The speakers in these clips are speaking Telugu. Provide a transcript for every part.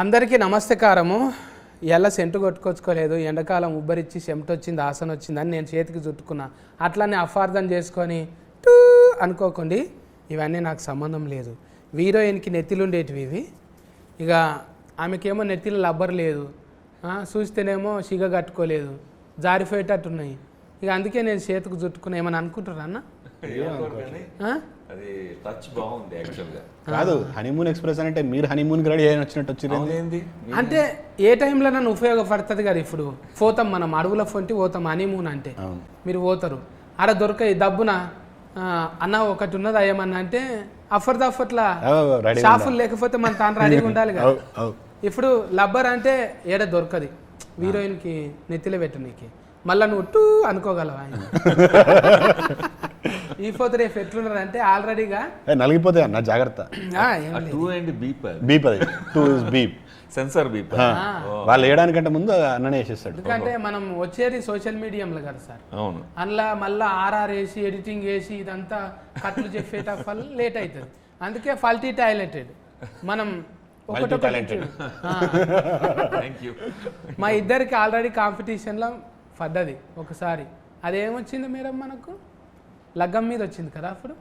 అందరికీ నమస్కారము. ఎలా సెంటు కొట్టుకొచ్చుకోలేదు, ఎండాకాలం ఉబ్బరిచ్చి చెమట వచ్చింది, ఆసన వచ్చిందని నేను చేతికి చుట్టుకున్నా. అట్లనే అపార్థం చేసుకొని టూ అనుకోకండి, ఇవన్నీ నాకు సంబంధం లేదు. హీరోయిన్కి నెత్తిలుండేటివి ఇవి. ఇక ఆమెకేమో నెత్తిలో లబ్బర్ లేదు, చూస్తేనేమో సిగ కట్టుకోలేదు, జారిపోయేటట్టున్నాయి. ఇక అందుకే నేను చేతికి చుట్టుకున్నా. ఏమని అనుకుంటారా అన్న? అది టచ్ బాగుంది యాక్చువల్గా. కాదు, హనీమూన్ ఎక్స్ప్రెస్ అంటే మీరు హనీమూన్ రెడీ అయిన వచ్చినట్టు వచ్చింది. అంటే ఏ టైంలో నన్ను ఉపయోగపడుతుంది కదా. ఇప్పుడు పోతాం మనం అడవుల ఫొంటి పోతాం, హనీమూన్ అంటే మీరు పోతారు, ఆడ దొరకాయి దబ్బున అన్న ఒకటి ఉన్నది అయ్యమన్నా అంటే అఫర్లా షాఫులు లేకపోతే మన తాను రెడీగా ఉండాలి కదా. ఇప్పుడు లబ్బర్ అంటే ఏడ దొరకది హీరోయిన్కి నెత్తిలో పెట్టనీకి. మళ్ళీ నువ్వు టూ అనుకోగలవా? ఈ పోతే రేపు ఎట్లున్నారు అంటే ఆల్రెడీగా నలిగిపోతాయి అన్న, జాగ్రత్త. సెన్సార్ బీప్ వాళ్ళు వేయడానికంటే ముందు అన్ననే వేసేస్తాడు. ఎందుకంటే మనం వచ్చేది సోషల్ మీడియంలో కదా సార్. అవును, అందులో మళ్ళీ ఆర్ఆర్ వేసి ఎడిటింగ్ వేసి ఇదంతా కట్లు చెప్పేట వల్ల లేట్ అవుతుంది. అందుకే ఫల్టీ టాలెంటెడ్ మనం మా ఇద్దరికి ఆల్రెడీ కాంపిటీషన్లో పడ్డది ఒకసారి. అదేమొచ్చింది మేడం మనకు? లగ్గం మీద వచ్చింది కదా అప్పుడు.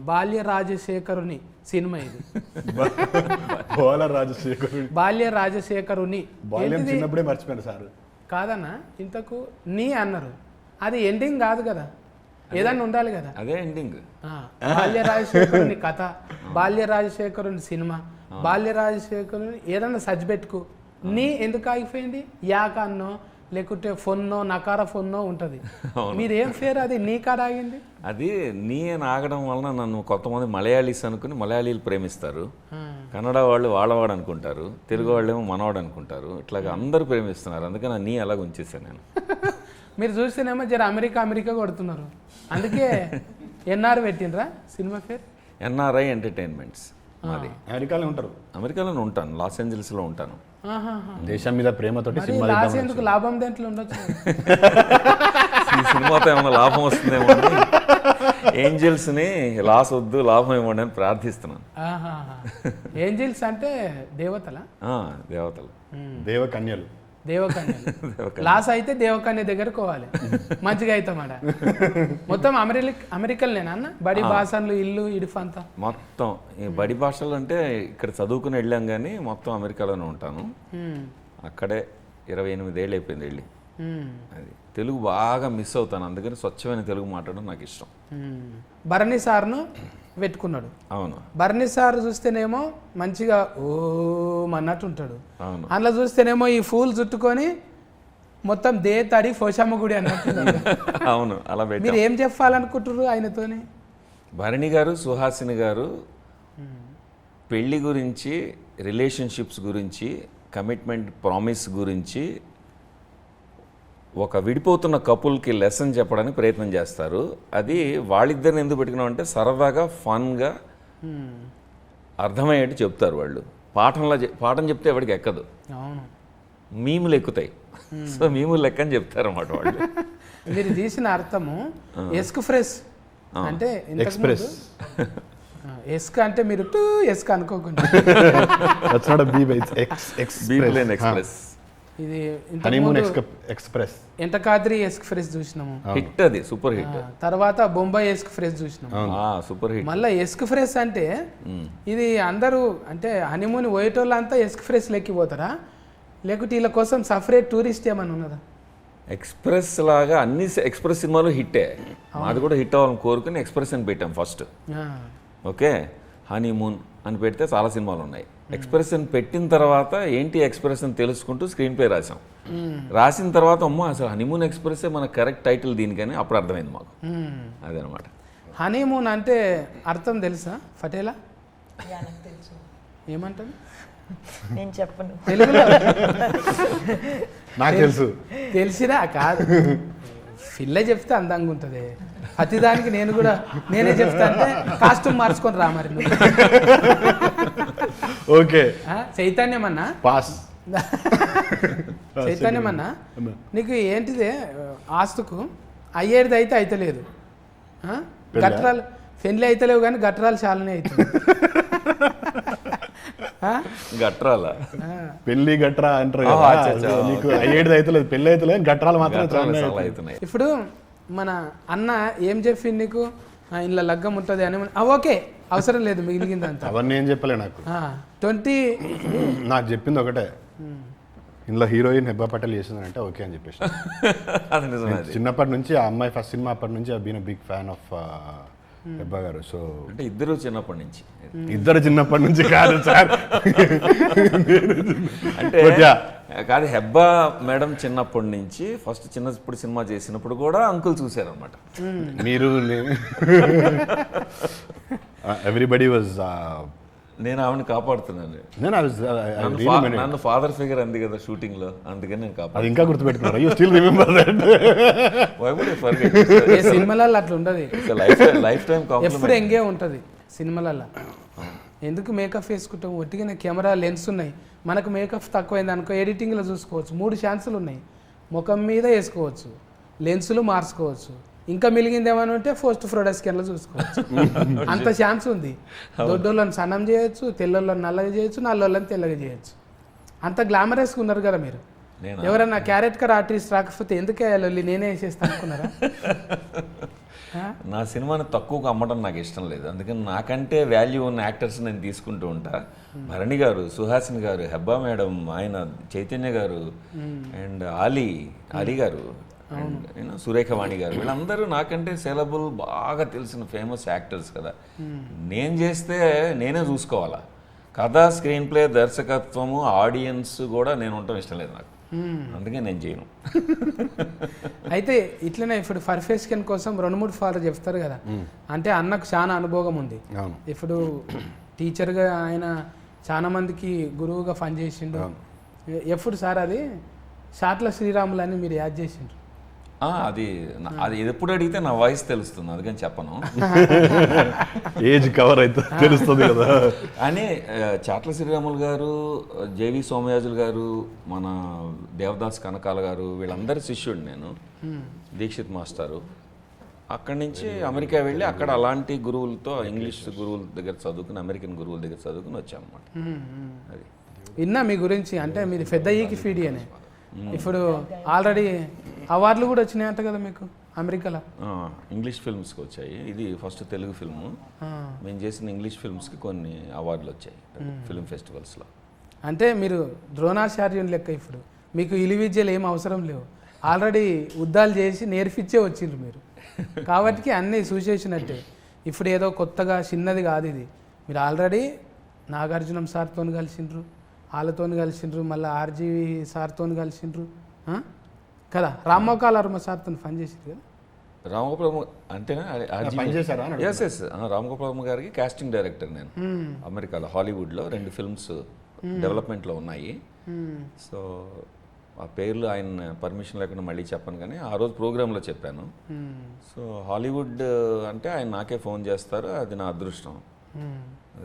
బాల్య రాజశేఖరుని సినిమా ఇది. బాల్య రాజశేఖరుని చిన్నప్పుడే మర్చిపోయాను సార్. కాదన్నా, ఇంతకు నీ అన్నారు, అది ఎండింగ్ కాదు కదా, ఏదన్నా ఉండాలి కదా. అదే ఎండింగ్. బాల్య రాజశేఖరుని కథ, బాల్య రాజశేఖరుని సినిమా, బాల్య రాజశేఖరుని ఏదన్నా సజ్ పెట్టుకో. నీ ఎందుకు ఆగిపోయింది? యాక అన్నో లేకుంటే ఫొన్నో నకార ఫొన్నో ఉంటుంది. మీరేం ఫేర్ అది నీ కాడ ఆగింది? అది నీ ఆగడం వలన నన్ను కొంతమంది మలయాళీస్ అనుకుని మలయాళీలు ప్రేమిస్తారు, కన్నడ వాళ్ళు వాళ్ళవాడు అనుకుంటారు, తెలుగు వాళ్ళు ఏమో మనవాడు అనుకుంటారు. ఇట్లాగా అందరూ ప్రేమిస్తున్నారు, అందుకని నీ అలాగ ఉంచేసాను నేను. మీరు చూస్తేనేమో జర అమెరికా కొడుతున్నారు, అందుకే ఎన్ఆర్ పెట్టినరా సినిమా పేరు? NRI entertainments. మాది అమెరికాలో ఉంటారు. అమెరికాలో ఉంటాను, లాస్ ఏంజల్స్లో ఉంటాను. దేశం మీద ప్రేమతోటి ఎందుకు లాభం దేంట్లో ఉండొచ్చు. ఈ సినిమాతో ఏమైనా లాభం వస్తుందేమో అని ఏంజల్స్ని లాస్ వద్దు, లాభం ఇవ్వండి అని ప్రార్థిస్తున్నాను. ఏంజల్స్ అంటే దేవతల? దేవతలు, దేవకన్యలు. లాస్ అయితే దేవకన్య దగ్గరకు పోవాలి, మంచిగా అవుతామట. మొత్తం అమెరికన్లేనా అన్న? బడి భాషలు ఇల్లు ఇడుఫంతా మొత్తం ఈ బడి భాషలు అంటే ఇక్కడ చదువుకుని వెళ్ళాం కానీ మొత్తం అమెరికాలోనే ఉంటాను. అక్కడే 28 ఏళ్ళు అయిపోయింది వెళ్ళి. అది తెలుగు బాగా మిస్ అవుతాను, అందుకని స్వచ్ఛమైన తెలుగు మాట్లాడడం నాకు ఇష్టం. భరణి సార్ను పెట్టుకున్నాడు. అవును, భరణి సార్ చూస్తేనేమో మంచిగా ఓం అన్నట్టు ఉంటాడు. అవును, అందులో చూస్తేనేమో ఈ ఫూల్ చుట్టుకొని మొత్తం తడి పోషమ్మ గుడి అన్నట్టు. అవును, అలా మీరు ఏం చెప్పాలనుకుంటారు ఆయనతోని? భరణి గారు, సుహాసిని గారు పెళ్లి గురించి, రిలేషన్షిప్స్ గురించి, కమిట్మెంట్ ప్రామిస్ గురించి ఒక విడిపోతున్న కపుల్కి లెసన్ చెప్పడానికి ప్రయత్నం చేస్తారు. అది వాళ్ళిద్దరిని ఎందుకు పెట్టుకున్నాం అంటే సరదాగా ఫన్గా అర్థమయ్యేట్టు చెప్తారు వాళ్ళు. పాఠం చెప్తే ఎవరికి ఎక్కదు, మీములు ఎక్కుతాయి. సో మీములు లెక్క అని చెప్తారు అన్నమాట వాళ్ళు. మీరు తీసిన అర్థము ఎస్క్ ఫ్రెష్ అంటే ఎక్స్ప్రెస్. ఎస్క్ అంటే మీరు టూ ఎస్క్ అనుకోకుండా ఎక్స్ప్రెస్. ఇది ఎక్స్ప్రెస్ ఎంటకాద్రి ఎస్క్ ఫ్రెష్ చూసినాము, హిట్, అది సూపర్ హిట్. తర్వాత బొంబాయి ఎస్క్ ఫ్రెష్ చూసినాము, సూపర్ హిట్. మళ్ళీ ఎస్క్ ఫ్రెష్ అంటే ఇది అందరూ అంటే హనీమూన్ పోయేటోళ్ళంతా ఎస్క్ ఫ్రెష్ లెక్కిపోతారా, లేకుంటే వీళ్ళ కోసం సపరేట్ టూరిస్ట్ ఏమన్నా ఉన్నదా? ఎక్స్ప్రెస్ లాగా అన్ని ఎక్స్ప్రెస్ సినిమాలు హిట్టే, మాది కూడా హిట్ అవ్వాలని కోరుకుని ఎక్స్ప్రెస్ అని పెట్టాం ఫస్ట్. ఓకే, హనీమూన్ అని పెడితే చాలా సినిమాలు ఉన్నాయి. ఎక్స్ప్రెస్ అని పెట్టిన తర్వాత ఏంటి ఎక్స్ప్రెస్ అని తెలుసుకుంటూ స్క్రీన్ ప్లే రాసాం. రాసిన తర్వాత అమ్మో అసలు హనీమూన్ ఎక్స్ప్రెస్ మన కరెక్ట్ టైటిల్ దీనికని అప్పుడు అర్థమైంది మాకు. అదనమాట. హనీమూన్ అంటే అర్థం తెలుసా పటేలా? ఏమంటారు? నేను చెప్పను, తెలుగులో నాకు తెలుసు. తెలిసినా కాదు, పిల్ల చెప్తే అందంగా ఉంటుంది. ప్రతిదానికి నేనే చెప్తా అంటే కాస్ట్యూమ్ మార్చుకొని రా మరి. Okay, చైతన్యమన్నా pass. చైతన్యమన్నా నీకు ఏంటిదే ఆస్తుకు అయ్యేది అయితే అయితలేదు, గట్రాలు పెళ్ళి అయితలేవు కానీ గట్రాలు చాలానే అవుతుంది. గట్రాల పెళ్లి గట్రా అంటారు ఆ, కదా, అచ్చా, అచ్చా, నీకు అయ్యేది అయితే లేదు, పెళ్లి అయితే లేదు, గట్రాలు మాత్రం గట్రాలు చాలా చాలా అవుతాయి. అవుతున్నాయి. ఇప్పుడు మన అన్న ఏం చెప్పింది నీకు ఇంట్లో లగ్గం ఉంటుంది అని ఓకే అవసరం లేదు మిగిలిందంతా అవన్నీ ఏం చెప్పలే నాకు. 20 నాకు చెప్పింది ఒకటే, ఇందులో హీరోయిన్ హెబ్బా పటేల్ చేసిందంటే ఓకే అని చెప్పేసి. అది నిజమే అది. చిన్నప్పటి నుంచి ఆ అమ్మాయి ఫస్ట్ సినిమా అప్పటి నుంచి been big fan of Hebah గారు. సో అంటే ఇద్దరు చిన్నప్పటి నుంచి ఇద్దరు చిన్నప్పటి నుంచి కాదు సార్, అంటే But yeah. కాదు హెబ్బా మేడం చిన్నప్పటి నుంచి ఫస్ట్ చిన్నప్పుడు సినిమా చేసినప్పుడు కూడా అంకుల్ చూశారనమాట. మీరు ఎవ్రీబడి వాజ్ నేను ఆవిడని కాపాడుతున్నాను. నన్ను ఫాదర్ ఫిగర్ అంది కదా షూటింగ్ లో, అందుకని నేను అది కాపాడు. ఇంకా గుర్తుపెట్టుకున్నారు. You still remember that. ఏ సినిమాలలో అట్లా ఉండదు, లైఫ్ టైం ఎప్పుడు ఎంగే ఉంటుంది సినిమాలలో. ఎందుకు మేకప్ వేసుకుంటాం, ఒట్టిగానే కెమెరా లెన్స్ ఉన్నాయి, మనకు మేకప్ తక్కువైంది అనుకో ఎడిటింగ్లో చూసుకోవచ్చు, 3 ఛాన్సులు ఉన్నాయి, ముఖం మీద వేసుకోవచ్చు, లెన్సులు మార్చుకోవచ్చు, ఇంకా మిలిగింది ఏమైనా ఉంటే పోస్ట్ ప్రొడక్ట్స్లో చూసుకోవచ్చు. అంత ఛాన్స్ ఉంది. దొడ్డోళ్ళని సన్నం చేయొచ్చు, తెల్లోళ్ళని నల్లగా చేయొచ్చు, నల్లోళ్ళని తెల్లగా చేయొచ్చు. అంత గ్లామరస్గా ఉన్నారు కదా మీరు. ఎవరన్నా క్యారెక్టర్ ఆర్టిస్ట్ రాకపోతే ఎందుకు వేయాలి, నేనే వేసేస్తాను అనుకున్నారా? నా సినిమాని తక్కువగా అమ్మడం నాకు ఇష్టం లేదు, అందుకని నాకంటే వాల్యూ ఉన్న యాక్టర్స్ నేను తీసుకుంటూ ఉంటా. భరణి గారు, సుహాసిని గారు, హెబ్బా మేడం, ఆయన చైతన్య గారు, అండ్ అలీ గారు, అండ్ సురేఖవాణి గారు, వీళ్ళందరూ నాకంటే సెలబుల్ బాగా తెలిసిన ఫేమస్ యాక్టర్స్ కదా. నేను చేస్తే నేనే చూసుకోవాలా, కథ, స్క్రీన్ ప్లే, దర్శకత్వము, ఆడియన్స్ కూడా నేను ఉండటం ఇష్టం లేదు నాకు, అందుకే నేను చేయను. అయితే ఇట్లనే ఇప్పుడు పర్ఫెక్షన్ కోసం 2-3 ఫార్లు చెప్తారు కదా, అంటే అన్నకు చాలా అనుభవం ఉంది. ఇప్పుడు టీచర్గా ఆయన చాలా మందికి గురువుగా పనిచేసిండు. ఎప్పుడు సార్ అది షాట్ల శ్రీరాములు అని మీరు యాడ్ చేసిండ్రు? అది ఎప్పుడు అడిగితే నా వాయిస్ తెలుస్తుంది, అందుకని చెప్పను. ఏజ్ కవర్ అయితే తెలుస్తుంది కదా అని చాట్ల శ్రీరాములు గారు, జేవి సోమయాజులు గారు, మన దేవదాస్ కనకాల గారు, వీళ్ళందరి శిష్యుడు నేను, దీక్షిత్ మాస్టారు. అక్కడి నుంచి అమెరికా వెళ్ళి అక్కడ అలాంటి గురువులతో, ఇంగ్లీష్ గురువుల దగ్గర చదువుకుని, అమెరికన్ గురువుల దగ్గర చదువుకుని వచ్చామన్నమాట. అది విన్నా మీ గురించి, అంటే మీరు పెద్ద ఈకి ఫీడి అని. ఇప్పుడు ఆల్రెడీ అవార్డులు కూడా వచ్చినాయంట కదా మీకు అమెరికాలో? ఇంగ్లీష్ ఫిల్మ్స్కి వచ్చాయి. ఇది ఫస్ట్ తెలుగు ఫిల్ము. మేము చేసిన ఇంగ్లీష్ ఫిల్మ్స్కి కొన్ని అవార్డులు వచ్చాయి ఫిల్మ్ ఫెస్టివల్స్లో. అంటే మీరు ద్రోణాచార్యుని లెక్క. ఇప్పుడు మీకు ఇలి విద్యలు ఏం అవసరం లేవు, ఆల్రెడీ యుద్ధాలు చేసి నేర్పించే వచ్చిండ్రు మీరు, కాబట్టి అన్నీ చూసేసినట్టే. ఇప్పుడు ఏదో కొత్తగా చిన్నది కాదు ఇది. మీరు ఆల్రెడీ నాగార్జునం సార్తో కలిసిండ్రు, వాళ్ళతో కలిసిండ్రు, మళ్ళీ ఆర్జీవి సార్తో కలిసిండ్రు కదా, రామ్మోకాలర్మ సార్తో పనిచేసిండ్రు కదా. రామగోపాలమ్మ అంటేనా? పనిచేశారా? ఎస్ రామగోపాలమ్మ గారికి కాస్టింగ్ డైరెక్టర్ నేను అమెరికాలో, హాలీవుడ్లో 2 ఫిల్మ్స్ డెవలప్మెంట్లో ఉన్నాయి. సో ఆ పేర్లు ఆయన పర్మిషన్ లేకుండా మళ్ళీ చెప్పను, కానీ ఆ రోజు ప్రోగ్రాంలో చెప్పాను. సో హాలీవుడ్ అంటే ఆయన నాకే ఫోన్ చేస్తారు, అది నా అదృష్టం.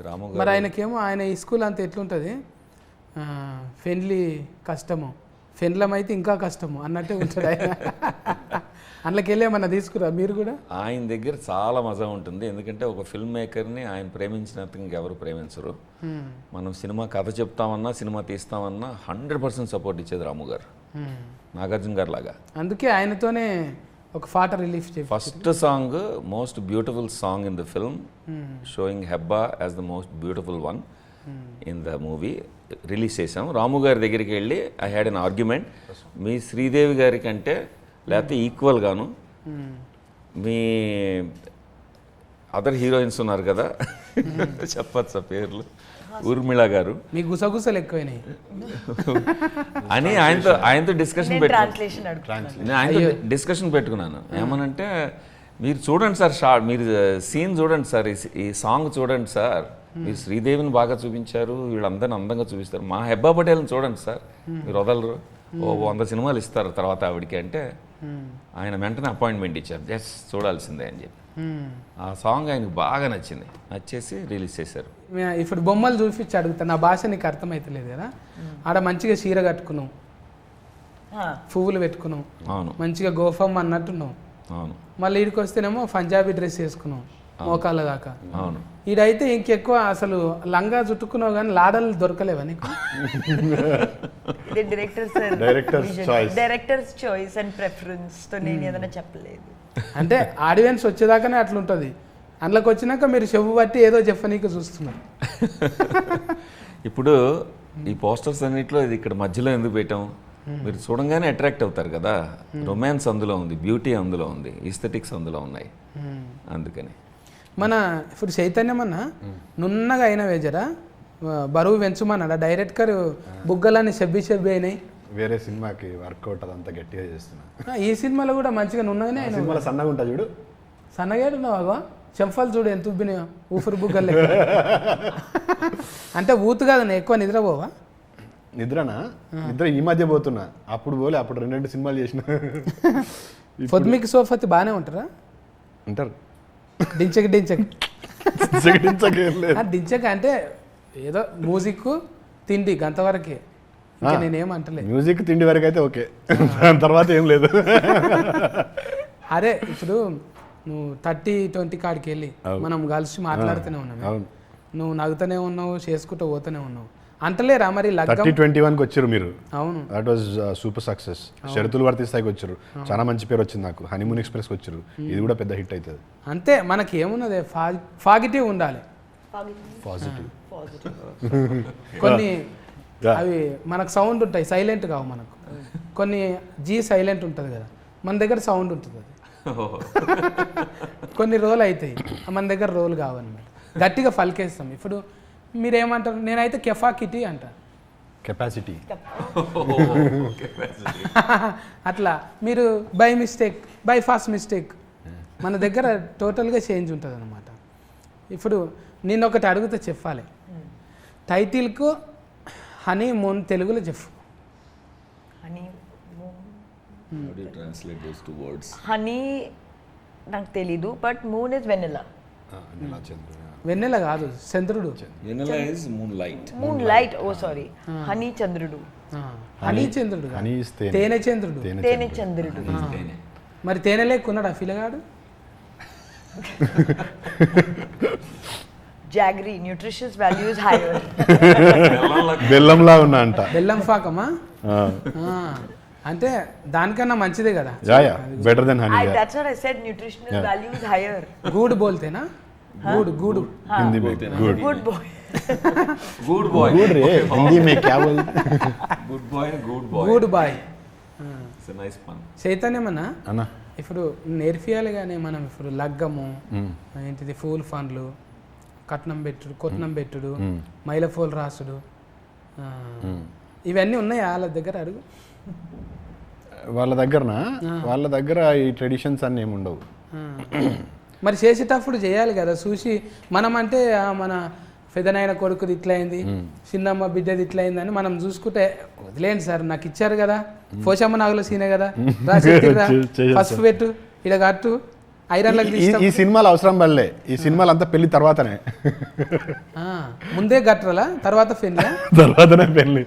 రాము మరి ఆయనకేమో ఆయన ఈ స్కూల్ అంతా ఎట్లుంటుంది, ఫెన్లీ కష్టము, ఫెన్లం అయితే ఇంకా కష్టము అన్నట్టే ఉంటాడు ఆయన. అందులోకి వెళ్ళి ఏమన్నా తీసుకురా మీరు కూడా? ఆయన దగ్గర చాలా మజా ఉంటుంది, ఎందుకంటే ఒక ఫిల్మ్ మేకర్ని ఆయన ప్రేమించినంత ఇంకెవరు ప్రేమించరు. మనం సినిమా కథ చెప్తామన్నా, సినిమా తీస్తామన్నా 100% సపోర్ట్ ఇచ్చేది రాము గారు, నాగార్జున గారు లాగా. అందుకే ఆయనతోనే ఒక పాట రిలీఫ్ చేసి first song most beautiful song in the film, showing Hebah as the most beautiful one in the movie release చేసాం. రాము గారి దగ్గరికి వెళ్ళి ఐ హ్యాడ్ అన్ ఆర్గ్యుమెంట్, మీ శ్రీదేవి గారి కంటే లేకపోతే ఈక్వల్గాను మీ అదర్ హీరోయిన్స్ ఉన్నారు కదా, చెప్పచ్చా పేర్లు, ఊర్మిళ గారు, మీ గుసగుసలు ఎక్కువైనాయి అని ఆయనతో డిస్కషన్ ఆయనతో డిస్కషన్ పెట్టుకున్నాను. ఏమనంటే, మీరు చూడండి సార్, మీరు సీన్ చూడండి సార్, ఈ సాంగ్ చూడండి సార్, మీరు శ్రీదేవిని బాగా చూపించారు, వీళ్ళందరిని అందంగా చూపిస్తారు, మా హెబ్బా పటేల్ని చూడండి సార్, మీరు వదలరు, 100 సినిమాలు ఇస్తారు తర్వాత ఆవిడకి అంటే, ఆయన వెంటనే అపాయింట్మెంట్ ఇచ్చారు, జస్ట్ చూడాల్సిందే అని చెప్పి. ఆ సాంగ్ ఆయనకు బాగా నచ్చేసి రిలీజ్ చేశారు. ఇప్పుడు బొమ్మలు చూపించి అడుగుతా, నా భాష నీకు అర్థమవుతలేదు కదా, ఆడ మంచిగా చీర కట్టుకున్నాం, పువ్వులు పెట్టుకున్నాం, అవును, మంచిగా గోఫమ్ అన్నట్టున్నాం, అవును, మళ్ళీ ఇడికి వస్తేనేమో పంజాబీ డ్రెస్ వేసుకున్నాం, మోకాళ్ళ దాకా. అవును. ఈడైతే ఇంకెక్కువ అసలు లంగా చుట్టుకున్నావు కానీ లాడలు దొరకలేవా నీకు? డైరెక్టర్స్ చాయిస్ అండ్ ప్రెఫరెన్స్ తో నేను ఏదైనా చెప్పలేదు. అంటే ఆడియన్స్ వచ్చేదాకానే అట్లుంటుంది, అందులోకి వచ్చినాక మీరు చెవు బట్టి ఏదో చెప్పనీకి చూస్తున్నారు. ఇప్పుడు ఈ పోస్టర్స్ అన్నిట్లో ఇది ఇక్కడ మధ్యలో ఎందుకు పెట్టాం, మీరు చూడంగానే అట్రాక్ట్ అవుతారు కదా. రొమాన్స్ అందులో ఉంది, బ్యూటీ అందులో ఉంది, ఈస్థెటిక్స్ అందులో ఉన్నాయి, అందుకని. మన ఇప్పుడు చైతన్యం అన్న నున్నగా అయిన వేజరా బరువు పెంచుమన్నాడా డైరెక్టర్, బుగ్గలన్నీ చెబ్బి అయినాయి. వేరే సినిమాకి వర్కౌట్ అదంతా గట్టిగా చేస్తున్నా. ఈ సినిమాలో కూడా మంచిగా నున్నగానే అయినా. సినిమాలో సన్నగా ఉంటా చూడు, సన్నగాడున్నావా? చెంఫాలు చూడు ఎంత ఉబ్బినాయో, ఊపిరి బుగ్గలు. అంటే ఊతు కాదన్న, ఎక్కువ నిద్రపోవా? నిద్రనా? నిద్ర ఈ మధ్య పోతున్నా, అప్పుడు పోలే, అప్పుడు 2 సినిమాలు చేసిన. పొద్దుమికి సోఫతి బాగానే ఉంటారా? ఉంటారు. డించక ఏం లేదు. డించక అంటే ఏదో మ్యూజిక్ తిండి గంతవరకే, ఇంకా నేనేమంటలే. మ్యూజిక్ తిండి వరకు అయితే ఓకే, దాని తర్వాత ఏం లేదు. అరే ఇప్పుడు నువ్వు 30-20 కాడికి వెళ్ళి మనం కలిసి మాట్లాడుతూనే ఉన్నాము, నువ్వు నవ్వుతూనే ఉన్నావు, చేసుకుంటూ పోతూనే ఉన్నావు, అంటలేరా మరి లగ్గం? 30-21కి వచ్చారు మీరు. అవును, దట్ వాజ్ సూపర్ సక్సెస్. షరతులు వర్తిస్తాయికి వచ్చారు, చాలా మంచి పేరు వచ్చింది నాకు. హనీమూన్ ఎక్స్ప్రెస్కి వచ్చారు, ఇది కూడా పెద్ద హిట్ అవుతుంది. అంతే, మనకి ఏమున్నది, పాజిటివ్ ఉండాలి. పాజిటివ్. కొన్ని అవి మనకు సౌండ్ ఉంటాయి, సైలెంట్ కావు మనకు. కొన్ని సైలెంట్ ఉంటుంది కదా, మన దగ్గర సౌండ్ ఉంటుంది, అది కొన్ని రోల్ అవుతాయి, మన దగ్గర రోల్ కావన్నమాట. గట్టిగా ఫలికేస్తాం. ఇప్పుడు మీరేమంటారు? నేనైతే కెఫాకిటీ అంట, కెపాసిటీ. అట్లా మీరు by mistake, by fast mistake, మన దగ్గర టోటల్గా చేంజ్ ఉంటుంది అనమాట. ఇప్పుడు నేను ఒకటి అడుగుతా, చెప్పాలి. టైటిల్కు హనీమూన్ తెలుగులో చెప్పు. హనీ నాకు తెలీదు, బట్ మూన్ ఇస్ వెన్నెలా. వెన్నెల కాదు, చంద్రుడు. Moon light, oh sorry, honey చంద్రుడు. హనీ చంద్రుడు, తేనె చంద్రుడు. తేనె చంద్రుడు. మరి తేనె లేకున్నాడా ఫిలగాడు? Jaggery, nutritious values higher. బెల్లంలా ఉన్నా అంట. బెల్లం పాకమా? అంటే దానికన్నా మంచిదే కదా. Better than honey. That's what I said, nutritional values higher. గుడ్ బోల్తేనా? గుడ్ हिंदी में गुड गुड बॉय. गुड बॉय गुड रे, हिंदी में क्या बोल? Good boy. It's a nice పన్. చైతన్యమన్నా అన్న ఇప్పుడు నేర్పియాలి కానీ మనం ఇప్పుడు లగ్గము ఏంటిది, ఫూల్ ఫండ్లు, కట్నం పెట్టుడు, కొట్నం పెట్టుడు, మైలఫోల్ రాసుడు, ఇవన్నీ ఉన్నాయా వాళ్ళ దగ్గర? అడుగు. వాళ్ళ దగ్గర ఈ ట్రెడిషన్స్ అన్నీ ఏమి ఉండవు. మరి చేసేటప్పుడు చేయాలి కదా చూసి. మనం అంటే మన పెదనాయన కొడుకుది ఇట్లా అయింది, చిన్నమ్మ బిడ్డది ఇట్లా అయిందని మనం చూసుకుంటే వదిలేండి సార్, నాకు ఇచ్చారు కదా, పోషమ్మ నాగుల సీనే కదా, పసుపు పెట్టు, ఇడ కట్టు, ఐరన్లకు ఈ సినిమాలు అవసరం పడలే. ఈ సినిమాలు అంతా పెళ్లి తర్వాతనే. ముందే గట్రలా, తర్వాతనే పెళ్లి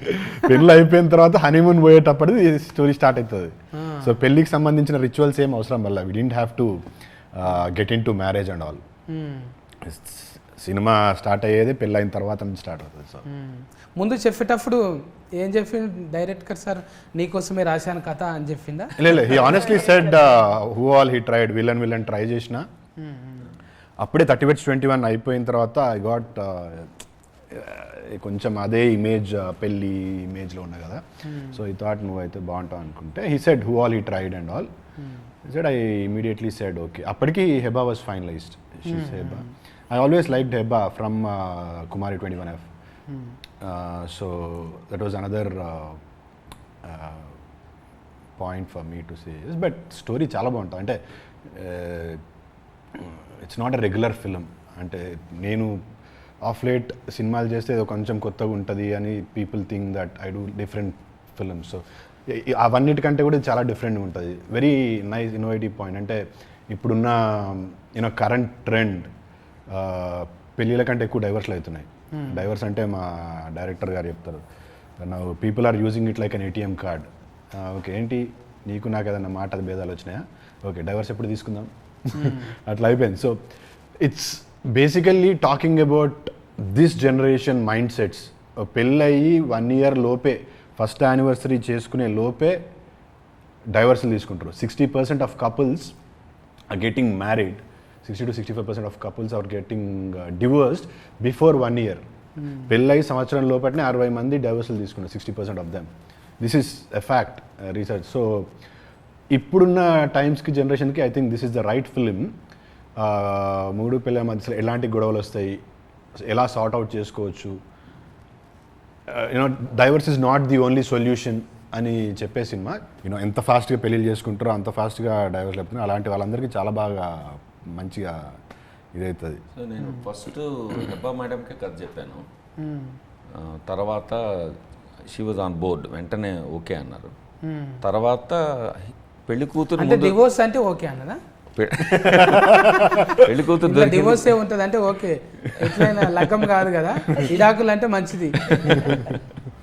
అయిపోయిన తర్వాత హనీమూన్ పోయేటప్పుడు ఈ స్టోరీ స్టార్ట్ అవుతుంది. సో పెళ్లికి సంబంధించిన రిచువల్స్ ఏం అవసరం పడలే. We didn't have to get in to marriage and all. Cinema start అయ్యేది పెళ్ళి అయిన తర్వాత నుంచి స్టార్ట్ అవుతుంది. సో ముందు చెప్పేటప్పుడు ఏం చెప్పింది డైరెక్టర్ సార్, నీకోసమే రాశాను కథ అని చెప్పిందా? లేదు, he honestly said who all he tried, villain try చేసిన. అప్పుడే 30-21 అయిపోయిన తర్వాత ఐ గాట్ కొంచెం అదే ఇమేజ్, పెళ్ళి ఇమేజ్లో ఉన్నా కదా. సో ఈ థాట్ నువ్వు అయితే బాగుంటావు అనుకుంటే, he said who all he tried and all. said I immediately said okay. Appadiki Heba was finalized. She's Heba. I always liked Heba from Kumari 21F. So that was another point for me to say yes. But story chala bagunta ante it's not a regular film. Ante nenu off late సినిమాలు చేస్తే ఏదో కొంచెం కొత్తగా ఉంటుంది అని people think that I do different films. So అవన్నిటికంటే కూడా చాలా డిఫరెంట్గా ఉంటుంది. Very nice innovative point. అంటే ఇప్పుడున్న కరెంట్ ట్రెండ్ పెళ్ళిళ్ళ కంటే ఎక్కువ డైవర్స్లు అవుతున్నాయి. డైవర్స్ అంటే మా డైరెక్టర్ గారు చెప్తారు, people are using it like an ATM card. Okay, ఏంటి నీకు నాకు ఏదన్నా మాట భేదాలు వచ్చినాయా, ఓకే డైవర్స్ ఎప్పుడు తీసుకుందాం, అట్లా అయిపోయింది. So it's basically talking about this generation mind sets. పెళ్ళయి 1 year లోపే ఫస్ట్ యానివర్సరీ చేసుకునే లోపే డైవర్సల్ తీసుకుంటారు. 60% of couples are getting married, 60 to 65% of couples are getting divorced before 1 year. పెళ్ళయి సంవత్సరం లోపలనే 60 మంది డైవర్సల్ తీసుకున్నారు, 60% of them. This is a fact, research. So ఇప్పుడున్న టైమ్స్కి జనరేషన్కి I think this is the right film. మూడు పిల్లల మధ్యలో ఎలాంటి గొడవలు వస్తాయి, ఎలా సార్ట్ అవుట్ చేసుకోవచ్చు, you know divorce is not the only solution అని చెప్పే సినిమా. యూనో ఎంత ఫాస్ట్గా పెళ్ళిళ్ళు చేసుకుంటారో అంత ఫాస్ట్గా డైవర్స్ లేపుతున్నారు. అలాంటి వాళ్ళందరికీ చాలా బాగా మంచిగా ఇదవుతుంది. సో నేను ఫస్ట్ హెబ్బా మేడంకే కథ చెప్పాను, తర్వాత షీ వాజ్ ఆన్ బోర్డ్, వెంటనే ఓకే అన్నారు. తర్వాత పెళ్లి కూతురు అంటే డివోర్స్ అంటే ఓకే అన్నదా? పెళ్లి కూతురు డివోర్స్ ఏ ఉంటుంది అంటే ఓకే, ఎట్లయినా లగ్గం కాదు కదా, ఇడాకులు అంటే మంచిది.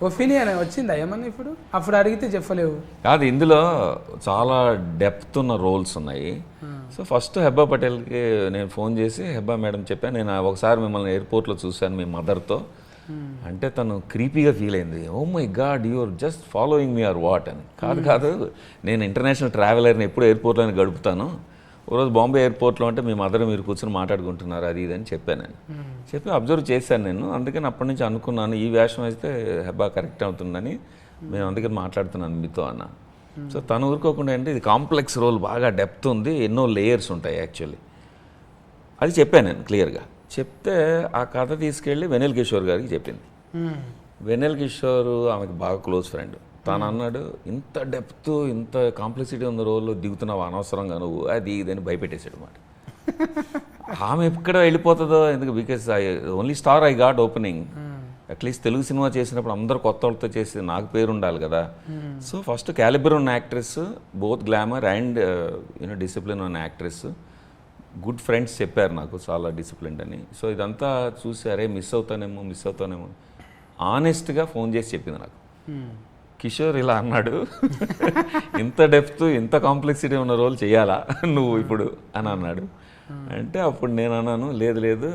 ఒపీనియన్ వచ్చిందా ఏమన్నా ఇప్పుడు? అప్పుడు అడిగితే చెప్పలేవు కాదు, ఇందులో చాలా డెప్త్ ఉన్న రోల్స్ ఉన్నాయి. సో ఫస్ట్ హెబ్బా పటేల్కి నేను ఫోన్ చేసి హెబ్బా మేడం చెప్పాను, నేను ఒకసారి మిమ్మల్ని ఎయిర్పోర్ట్లో చూశాను మీ మదర్తో అంటే తను క్రీపీగా ఫీల్ అయింది. Oh my god you're just following me or what అని. కాదు నేను ఇంటర్నేషనల్ ట్రావెలర్ని ఎప్పుడు ఎయిర్పోర్ట్లోనే గడుపుతాను, ఓ రోజు బాంబే ఎయిర్పోర్ట్లో అంటే మీ మదర్ మీరు కూర్చొని మాట్లాడుకుంటున్నారు అది ఇది అని చెప్పాను. నేను చెప్పి అబ్జర్వ్ చేశాను నేను, అందుకని అప్పటి నుంచి అనుకున్నాను ఈ వేషం అయితే హెబ్బా కరెక్ట్ అవుతుందని, మేము అందుకని మాట్లాడుతున్నాను మీతో అన్న. సో తను ఊరుకోకుండా అంటే ఇది కాంప్లెక్స్ రోల్, బాగా డెప్త్ ఉంది, ఎన్నో లేయర్స్ ఉంటాయి యాక్చువల్లీ, అది చెప్పాను నేను క్లియర్గా. చెప్తే ఆ కథ తీసుకెళ్ళి వెన్నెల కిషోర్ గారికి చెప్పింది. వెన్నెల కిషోర్ ఆమెకు బాగా క్లోజ్ ఫ్రెండ్. తను అన్నాడు, ఇంత డెప్త్ ఇంత కాంప్లెక్సిటీ ఉన్న రోల్లో దిగుతున్నావు అనవసరంగా నువ్వు, అది ఇదని భయపెట్టేశాడు అన్నమాట. ఆమె ఎక్కడ వెళ్ళిపోతుందో ఎందుకు, because only star I got opening. At least Telugu cinema చేసినప్పుడు అందరూ కొత్త వాళ్ళతో చేసి నాకు పేరు ఉండాలి కదా. సో ఫస్ట్ క్యాలిబర్ ఉన్న actress, both glamour and you know discipline ఉన్న యాక్ట్రెస్, గుడ్ ఫ్రెండ్స్ చెప్పారు నాకు చాలా డిసిప్లిన్ అని. సో ఇదంతా చూసి అరే మిస్ అవుతానేమో ఆనెస్ట్గా ఫోన్ చేసి చెప్పింది నాకు. కిషోర్ ఇలా అన్నాడు, ఇంత డెప్త్ ఇంత కాంప్లెక్సిటీ ఉన్న రోల్ చేయాలా నువ్వు ఇప్పుడు అని అన్నాడు. అంటే అప్పుడు నేను అన్నాను, లేదు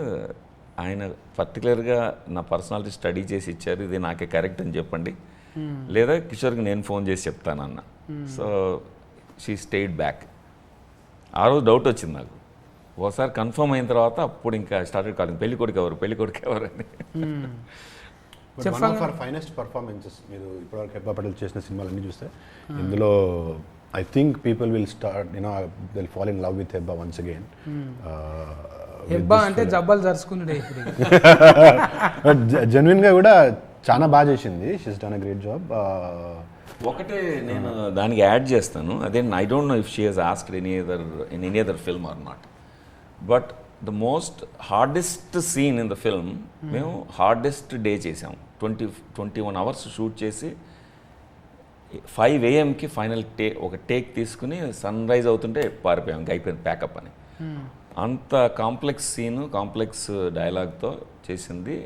ఆయన పర్టికులర్గా నా పర్సనాలిటీ స్టడీ చేసి ఇచ్చారు, ఇది నాకే కరెక్ట్ అని చెప్పండి, లేదా కిషోర్కి నేను ఫోన్ చేసి చెప్తానన్న. So she stayed back. ఆ రోజు డౌట్ వచ్చింది నాకు. ఒకసారి కన్ఫర్మ్ అయిన తర్వాత అప్పుడు ఇంకా స్టార్టెడ్ కాలింగ్, పెళ్లి కొడుకు ఎవరు అని. One of our finest performances మీరు ఇప్పటివరకు హెబ్బా పటేల్ చేసిన సినిమాలన్నీ చూస్తే ఇందులో I think people will start you know they will fall in love with Hebah once again. Hebah అంటే జబ్బలు జరుచుకున్నాడే. జెన్యున్గా కూడా చాలా బాగా చేసింది, she's done a great job. ఒకటే నేను దానికి యాడ్ చేస్తాను, అదే I don't know if she has asked in any other film or not, but the most hardest scene in the film మేము హార్డెస్ట్ డే చేసాము. 21 hours షూట్ చేసి 5 AM ఫైనల్ ఒక టేక్ తీసుకుని సన్ రైజ్ అవుతుంటే పారిపోయాం, అయిపోయింది ప్యాకప్ అని. అంత కాంప్లెక్స్ సీను, కాంప్లెక్స్ డైలాగ్తో చేసింది.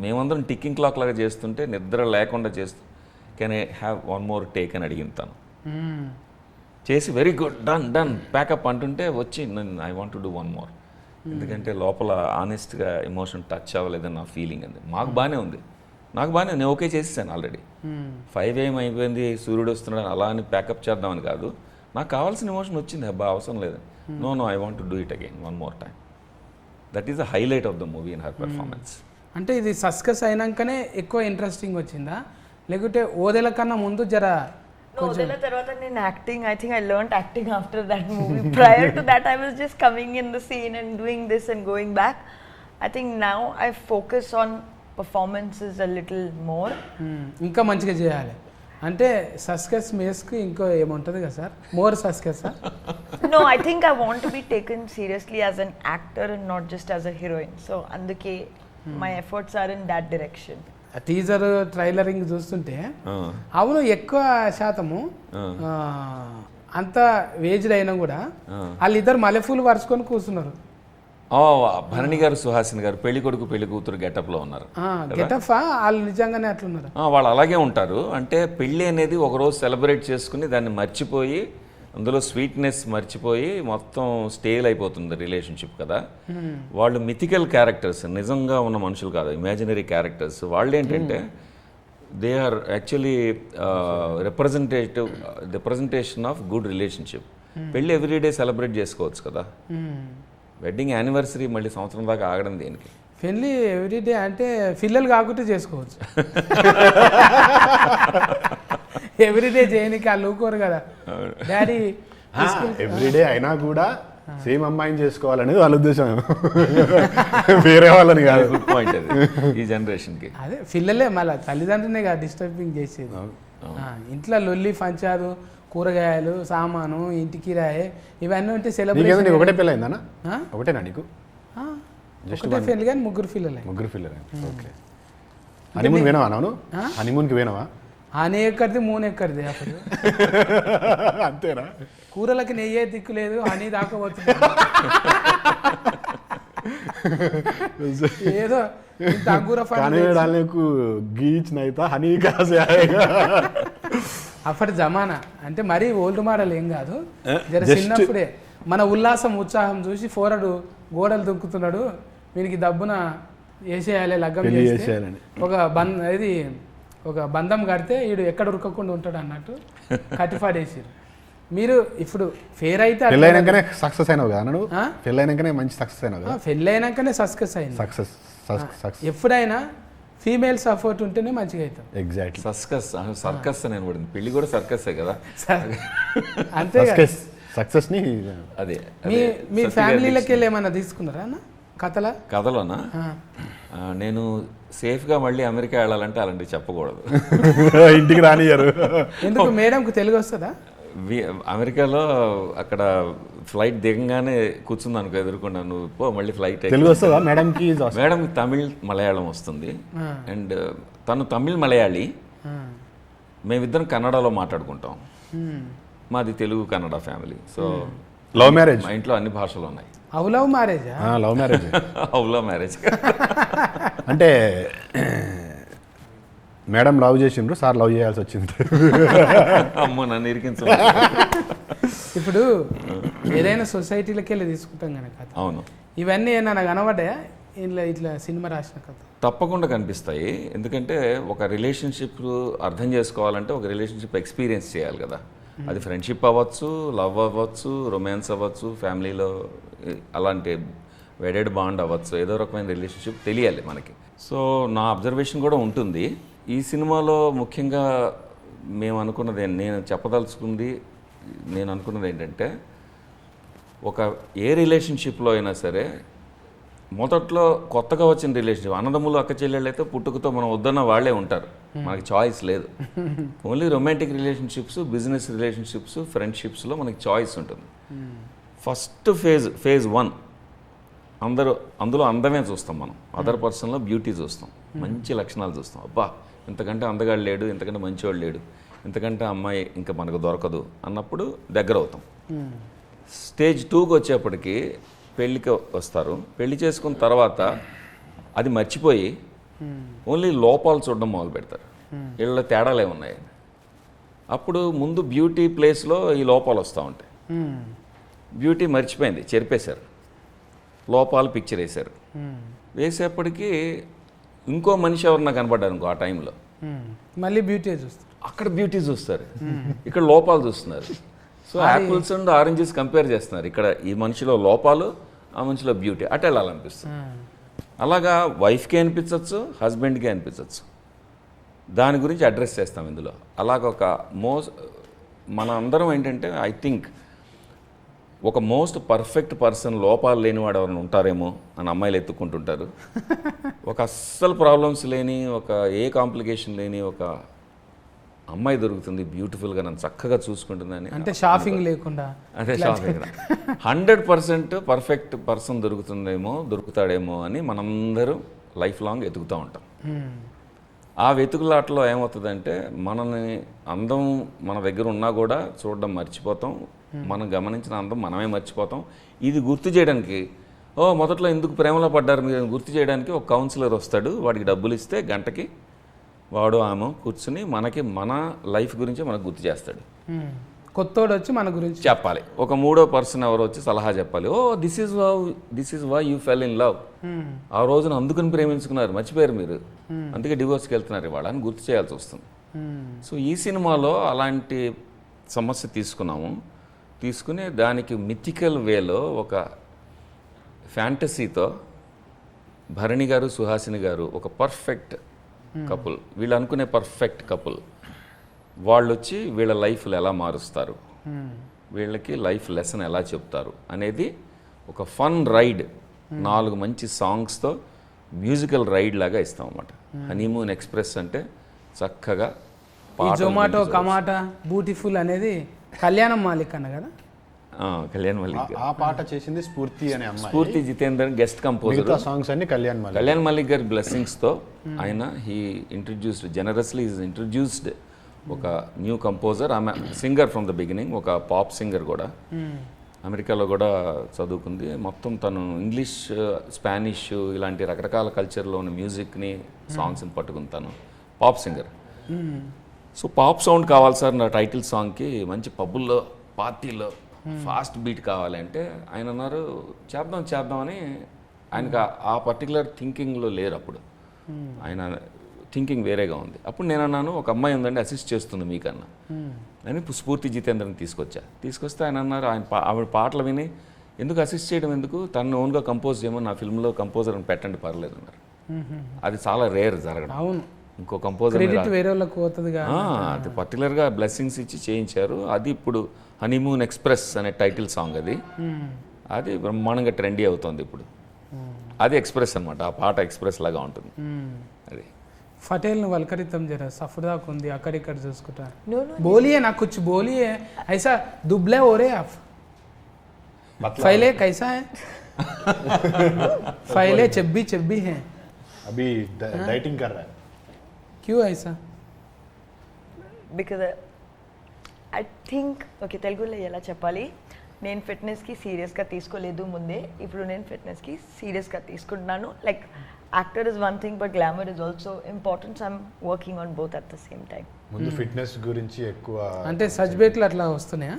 మేమందరం టిక్కింగ్ క్లాక్ లాగా చేస్తుంటే నిద్ర లేకుండా చేస్తూ can I have one more take అని అడిగింది తను. చేసి వెరీ గుడ్ డన్ ప్యాకప్ అంటుంటే వచ్చి I want to do one more, ఎందుకంటే లోపల ఆనెస్ట్గా ఎమోషన్ టచ్ అవ్వలేదని నా ఫీలింగ్. అంది మాకు బాగానే ఉంది, నాకు బాగానే, నేను ఓకే చేసేసాను ఆల్రెడీ. 5 AM అయిపోయింది, సూర్యుడు వస్తున్నాడు అలా అని ప్యాకప్ చేద్దామని కాదు, నాకు కావాల్సిన ఎమోషన్ వచ్చింది, అబ్బా అవసరం లేదు, no I want to do it again one more time. That is the highlight of the movie in her performance. అంటే ఇది సస్కస్ అయినాకనే ఎక్కువ ఇంట్రెస్టింగ్ వచ్చిందా, లేకుంటే ఓదెల కన్నా ముందు జర? ఓదెల తర్వాత నేను acting, I think I learned acting after that movie. Prior to that I was just coming in the scene and doing this and going back. I think now I focus on performances a little more. ఇంకా మంచిగా చేయాలి అంటే సస్కస్ మేస్కి ఇంకో ఏముంటుంది కదా sir, more success? No, I think I want to be taken seriously as an actor and not just as a heroine. So అందుకే my efforts are in that direction. Teaser ట్రైలరింగ్ చూస్తుంటే అవును ఎక్కువ శాతము అంత వేజ్డ్ అయినా కూడా వాళ్ళిద్దరు మల్లెపూలు పరుచుకొని కూర్చున్నారు. భరణి గారు, సుహాసిని గారు పెళ్లి కొడుకు పెళ్లి కూతురు గెటప్లో ఉన్నారు. గెటప్ వాళ్ళు నిజంగానే అట్లున్నారు. వాళ్ళు అలాగే ఉంటారు. అంటే పెళ్ళి అనేది ఒకరోజు సెలబ్రేట్ చేసుకుని దాన్ని మర్చిపోయి అందులో స్వీట్నెస్ మర్చిపోయి మొత్తం స్టేల్ అయిపోతుంది రిలేషన్షిప్ కదా. వాళ్ళు మిథికల్ క్యారెక్టర్స్, నిజంగా ఉన్న మనుషులు కాదు, ఇమాజినరీ క్యారెక్టర్స్. వాళ్ళు ఏంటంటే they are actually representation of good relationship. పెళ్ళి ఎవ్రీడే సెలబ్రేట్ చేసుకోవచ్చు కదా. వెడ్డింగ్ యానివర్సరీ మళ్ళీ సంవత్సరం దాకా ఆగడం దేనికి? పెళ్ళి ఎవ్రీడే అంటే పిల్లలు కాకుంటే చేసుకోవచ్చు. ఎవ్రీడే చేయనికి వాళ్ళు ఊరుకోరు కదా డాడీ. ఎవ్రీడే అయినా కూడా సేమ్ అమ్మాయిని చేసుకోవాలనేది వాళ్ళ ఉద్దేశం, వేరే వాళ్ళని కాదు. గుడ్ పాయింట్ అది ఈ జనరేషన్కి. అదే పిల్లలే మళ్ళీ తల్లిదండ్రులనే కదా డిస్టర్బింగ్ చేసేది. ఇంట్లో లొల్లి పంచాదు, కూరగాయలు, సామాను, ఇంటి కిరాయి, ఇవన్నీ ఉంటే సెలబ్రేషన్. ఒకటే పిల్ల అయిందన్నా? ఒకటేనా నీకు? ఒకటే పెళ్ళి కానీ ముగ్గురు పిల్లలే. ముగ్గురు పిల్లలే. ఓకే. హనీమూన్ పోయినావా? అవును, హనీమూన్కి పోయినావా? హనీ ఎక్కడిది, మూన్ ఎక్కడిది అసలు. అంతేనా? కూరలకి నెయ్యే దిక్కు లేదు, హనీ దాకపోతుంది. ఏదో ఇంత అంగూర గీచ్ నైతా హనీ కాసే. అప్పటి జమానా అంటే మరీ ఓల్డ్ మోడల్ ఏం కాదు, జర చిన్నప్పుడే మన ఉల్లాసం ఉత్సాహం చూసి ఫోరడు గోడలు దుక్కుతున్నాడు, వీనికి దబ్బున వేసేయాలి లగ్గం చేస్తే ఒక బంధం కడితే వీడు ఎక్కడ ఉరకకుండా ఉంటాడు అన్నట్టు కట్టిపాడేసారు. మీరు ఇప్పుడు ఫేర్ అయితే పెళ్ళైనాకనే సక్సెస్ అయినావు కదా నువ్వు? పెళ్ళైనాకనే మంచి సక్సెస్ అయినావు కదా? పెళ్ళైనాకనే సక్సెస్ అయింది. సక్సెస్ ఎప్పుడైనా ఫీమేల్ సపోర్ట్ ఉంటేనే మంచిగా అవుతాం. ఎగ్జాక్ట్లీ. సర్కస్ అని పడింది, పెళ్లి కూడా సర్కస్ కదా. అంతే సక్సెస్ ని. అదే మీ ఫ్యామిలీలకి వెళ్ళి ఏమన్నా తీసుకున్నారా అన్న కథలోనా? నేను సేఫ్గా మళ్ళీ అమెరికా వెళ్ళాలంటే అలాంటివి చెప్పకూడదు. ఇంటికి రానియరు. ఎందుకు? మేడంకు తెలుగు వస్తుందా? అమెరికాలో అక్కడ ఫ్లైట్ దిగంగానే కూర్చుంది అనుకో ఎదుర్కొన్నా, నువ్వు పో మళ్ళీ ఫ్లైట్. తెలుగు వస్తుందా మేడంకి? మేడంకి తమిళ్ మలయాళం వస్తుంది, అండ్ తను తమిళ్ మలయాళీ, మేమిద్దరం కన్నడలో మాట్లాడుకుంటాం. మాది Telugu Kannada family. So love marriage. మా ఇంట్లో అన్ని భాషలు ఉన్నాయి. Love marriage? Love marriage. Love marriage అంటే మేడం లవ్ చేసిండ్రు, సార్ లవ్ చేయాల్సి వచ్చింది. అమ్మో నన్ను ఇరికించు. ఇప్పుడు ఏదైనా సొసైటీలకి వెళ్ళి తీసుకుంటాం కనుక. అవును. ఇవన్నీ ఏమన్నా కనబడ్డాయా ఇట్లా సినిమా రాసిన కథ? తప్పకుండా కనిపిస్తాయి. ఎందుకంటే ఒక రిలేషన్షిప్ అర్థం చేసుకోవాలంటే ఒక రిలేషన్షిప్ ఎక్స్పీరియన్స్ చేయాలి కదా. అది ఫ్రెండ్షిప్ అవ్వచ్చు, లవ్ అవ్వచ్చు, రొమాన్స్ అవ్వచ్చు, ఫ్యామిలీలో అలాంటి వెడెడ్ బాండ్ అవ్వచ్చు, ఏదో రకమైన రిలేషన్షిప్ తెలియాలి మనకి. సో నా అబ్జర్వేషన్ కూడా ఉంటుంది. ఈ సినిమాలో ముఖ్యంగా నేను అనుకున్నది ఏంటంటే ఒక ఏ రిలేషన్షిప్లో అయినా సరే మొదట్లో కొత్తగా వచ్చిన రిలేషన్షిప్, అన్నదమ్ములు అక్క చెల్లెళ్ళు అయితే పుట్టుకతో మనం వద్దన్న వాళ్ళే ఉంటారు, మనకి చాయిస్ లేదు. Only romantic relationships, business relationships, ఫ్రెండ్షిప్స్లో మనకి చాయిస్ ఉంటుంది. ఫస్ట్ ఫేజ్ 1 అందులో అందమే చూస్తాం మనం, అదర్ పర్సన్లో బ్యూటీ చూస్తాం, మంచి లక్షణాలు చూస్తాం. అబ్బా ఇంతకంటే అందగాడు లేడు, ఇంతకంటే మంచివాడు లేడు, ఇంతకంటే అమ్మాయి ఇంకా మనకు దొరకదు అన్నప్పుడు దగ్గర అవుతాం. స్టేజ్ 2కి వచ్చేప్పటికి పెళ్ళికి వస్తారు. పెళ్లి చేసుకున్న తర్వాత అది మర్చిపోయి ఓన్లీ లోపాలు చూడడం మొదలు పెడతారు, వీళ్ళ తేడాలు ఏమున్నాయి. అప్పుడు ముందు బ్యూటీ ప్లేస్లో ఈ లోపాలు వస్తూ ఉంటాయి. బ్యూటీ మర్చిపోయింది, చెరిపేశారు, లోపాలు పిక్చర్ వేశారు. వేసేప్పటికీ ఇంకో మనిషి ఎవరన్నా కనపడ్డారు ఇంకో ఆ టైంలో, మళ్ళీ బ్యూటీ చూస్తారు. అక్కడ బ్యూటీ చూస్తారు, ఇక్కడ లోపాలు చూస్తున్నారు. So apples and oranges compare చేస్తున్నారు. ఇక్కడ ఈ మనిషిలో లోపాలు, ఆ మనిషిలో బ్యూటీ, అటు వెళ్ళాలనిపిస్తుంది. అలాగా వైఫ్కి అనిపించవచ్చు, హస్బెండ్కి అనిపించవచ్చు. దాని గురించి అడ్రస్ చేస్తాం ఇందులో. అలాగొక మన అందరం ఏంటంటే ఐ థింక్ ఒక మోస్ట్ పర్ఫెక్ట్ పర్సన్ లోపాలు లేనివాడు ఎవరైనా ఉంటారేమో అని అమ్మాయిలు ఎత్తుక్కుంటుంటారు. ఒక అస్సలు ప్రాబ్లమ్స్ లేని, ఒక ఏ కాంప్లికేషన్ లేని ఒక అమ్మాయి దొరుకుతుంది, బ్యూటిఫుల్గా నన్ను చక్కగా చూసుకుంటుందని. అంటే షాపింగ్ లేకుండా, అదే షాపింగ్ 100% పర్ఫెక్ట్ పర్సన్ దొరుకుతాడేమో అని మనందరూ లైఫ్ లాంగ్ ఎతుకుతూ ఉంటాం. ఆ వెతుకులాటలో ఏమవుతుందంటే మనని అందం మన దగ్గర ఉన్నా కూడా చూడడం మర్చిపోతాం, మనం గమనించిన అందం మనమే మర్చిపోతాం. ఇది గుర్తు చేయడానికి మొదట్లో ఎందుకు ప్రేమలో పడ్డారు మీరు గుర్తు చేయడానికి ఒక కౌన్సిలర్ వస్తాడు. వాడికి డబ్బులు ఇస్తే గంటకి వాడు ఆమె కూర్చుని మన లైఫ్ గురించి మనకు గుర్తు చేస్తాడు. కొత్తోడు వచ్చి మన గురించి చెప్పాలి. ఒక మూడో పర్సన్ ఎవరో వచ్చి సలహా చెప్పాలి. Oh this is why you fell in love, ఆ రోజున అందుకని ప్రేమించుకున్నారు, మర్చిపోయారు మీరు, అందుకే డివోర్స్కి వెళ్తున్నారు ఇవాళ అని గుర్తు చేయాల్సి వస్తుంది. సో ఈ సినిమాలో అలాంటి సమస్య తీసుకుని దానికి మిథికల్ వేలో ఒక ఫ్యాంటసీతో భరణి గారు సుహాసిని గారు ఒక పర్ఫెక్ట్ కపుల్, వీళ్ళు అనుకునే పర్ఫెక్ట్ కపుల్, వాళ్ళు వచ్చి వీళ్ళ లైఫ్లు ఎలా మారుస్తారు, వీళ్ళకి లైఫ్ లెసన్ ఎలా చెప్తారు అనేది ఒక ఫన్ రైడ్, 4 మంచి సాంగ్స్తో మ్యూజికల్ రైడ్ లాగా ఇస్తాం అన్నమాట. హనీమూన్ ఎక్స్ప్రెస్ అంటే చక్కగా ఈ జొమాటో కమాటా బ్యూటిఫుల్ అనేది కళ్యాణం మాలిక్ అన్న కదా. కళ్యాణ్ మల్లిక్ ఆ పాట చేసింది స్ఫూర్తి అనే అమ్మాయి. స్ఫూర్తి జితేందర్ గెస్ట్ కంపోజర్. సాంగ్స్ అన్ని కళ్యాణ్ మల్లిక్ గారి బ్లెస్సింగ్స్తో ఆయన జనరస్లీ ఇంట్రడ్యూస్డ్ ఒక న్యూ కంపోజర్. ఆమె సింగర్ ఫ్రమ్ ద బిగినింగ్, ఒక పాప్ సింగర్ కూడా, అమెరికాలో కూడా చదువుకుంది. మొత్తం తను ఇంగ్లీష్, స్పానిష్ ఇలాంటి రకరకాల కల్చర్లో ఉన్న మ్యూజిక్ని, సాంగ్స్ని పట్టుకుని తను pop singer. So pop sound కావాలి సార్ నా టైటిల్ సాంగ్కి, మంచి పబ్బుల్లో పార్టీలో ఫాస్ట్ బీట్ కావాలంటే ఆయన అన్నారు చేద్దామని. ఆయనకు ఆ పర్టికులర్ థింకింగ్లో లేరు అప్పుడు, ఆయన థింకింగ్ వేరేగా ఉంది. అప్పుడు నేను అన్నాను ఒక అమ్మాయి ఉందండి అసిస్ట్ చేస్తుంది మీకన్నా అని స్ఫూర్తి జితేంద్రని తీసుకొస్తే ఆయన అన్నారు ఆవిడ పాటలు విని ఎందుకు అసిస్ట్ చేయడం, ఎందుకు తను ఓన్గా కంపోజ్ చేయమని, నా ఫిల్మ్లో కంపోజర్ అని పెట్టండి పర్లేదు అన్నారు. అది చాలా రేర్ జరగడం. అవును, ఇంకో కంపోజర్ వేరే వాళ్ళకి పోతుందిగా, అది పర్టికులర్గా బ్లెస్సింగ్స్ ఇచ్చి చేయించారు. అది ఇప్పుడు హనీమూన్ ఎక్స్ప్రెస్ అనే టైటిల్ సాంగ్, అది బ్రహ్మాండంగా ట్రెండీ అవుతుంది ఇప్పుడు. అది ఎక్స్ప్రెస్ అనమాట, ఆ పాట ఎక్స్ప్రెస్ లాగా ఉంటుంది. అది ఫటేల్ని వల్కరితం జరా సఫర్దాకు ఉంది అక్కడిక్కడ చూసుకుంటా. బోలియే నాకు కుछ बोलिए ऐसा दुबले हो रहे आप फैले कैसा है फैले चब्बी हैं अभी डाइटिंग कर रहा है क्यों ऐसा బికాజ్ ఐ థింక్ ఓకే తెలుగులో ఎలా చెప్పాలి, నేను ఫిట్నెస్కి సీరియస్గా తీసుకోలేదు ముందే, ఇప్పుడు నేను ఫిట్నెస్కి సీరియస్గా తీసుకుంటున్నాను. Like actor is one thing but glamour is also important. I'm working on both at the same time. ముందు ఫిట్నెస్ గురించి ఎక్కువ అంటే సబ్జెక్టులు అట్లా వస్తున్నాయా,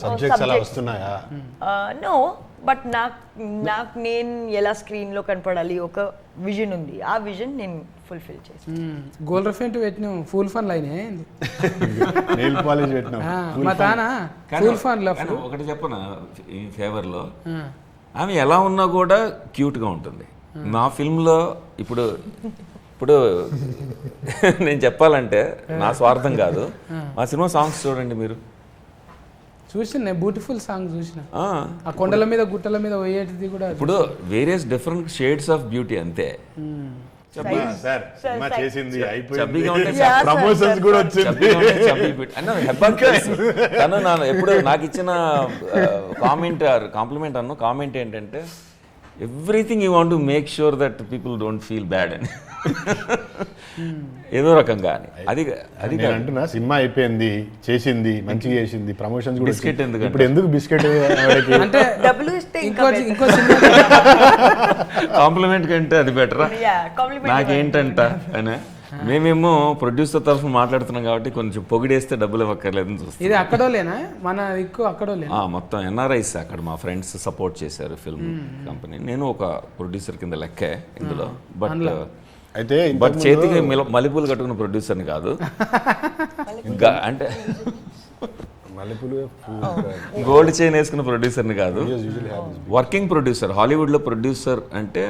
సబ్జెక్ట్స్ అలా వస్తున్నాయా? నో, బట్ నాకు నేను ఎలా స్క్రీన్లో కనపడాలి ఒక విజన్ ఉంది, ఆ విజన్ నేను ఫుల్ఫిల్ చేస్తాను. గోల్ రఫెంట్ పెట్టినాం ఫుల్ ఫన్ లైన్ ఏంది, నెయిల్ పాలిష్ పెట్టినాం మా తానా ఫుల్ ఫన్ లో. ఒకటి చెప్పనా ఈ ఫేవర్లో, ఆమె ఎలా ఉన్నా కూడా క్యూట్గా ఉంటుంది. నా ఫిల్మ్లో ఇప్పుడు నేను చెప్పాలంటే నా స్వార్థం కాదు, మా సినిమా సాంగ్స్ చూడండి మీరు. చూసిన బ్యూటిఫుల్ సాంగ్ చూసిన, ఆ కొండల మీద గుట్టల మీద పోయేటిది కూడా. ఇప్పుడు various different shades of beauty అంతే. సార్ సినిమా చేసింది చబ్బీగా ఉంటే ప్రమోషన్స్ కూడా వచ్చింది. తను ఎప్పుడు నాకు ఇచ్చిన కాంప్లిమెంట్ ఏంటంటే everything you want to make sure that people don't feel bad అని, ఏదో రకంగా అని. అది అంటున్నా సినిమా అయిపోయింది, చేసింది, మంచిగా చేసింది, ప్రమోషన్స్ కూడా. బిస్కెట్ ఎందుకు ఇప్పుడు ఎందుకు బిస్కెట్ అంటే డబ్బులు ఇస్తే ఇంకో సినిమా కాంప్లిమెంట్ కంటే అది బెటరా నాకేంటంట అని. మేమేమో ప్రొడ్యూసర్ తరఫున మాట్లాడుతున్నాం కాబట్టి కొంచెం పొగిడేస్తే డబ్బులు ఇవ్వక్కర్లేదని చూస్తాం. ఇది అక్కడోలేనా మన ఎక్కువ అక్కడోలేనా? మొత్తం ఎన్ఆర్ఐస్ అక్కడ మా ఫ్రెండ్స్ సపోర్ట్ చేశారు ఫిల్మ్ కంపెనీ. నేను ఒక ప్రొడ్యూసర్ కింద లెక్కే ఇందులో. బట్ చేతికి మల్లెపూలు కట్టుకున్న ప్రొడ్యూసర్ని కాదు, ఇంకా అంటే గోల్డ్ చైన్ వేసుకున్న ప్రొడ్యూసర్ని కాదు, వర్కింగ్ ప్రొడ్యూసర్. హాలీవుడ్లో ప్రొడ్యూసర్ అంటే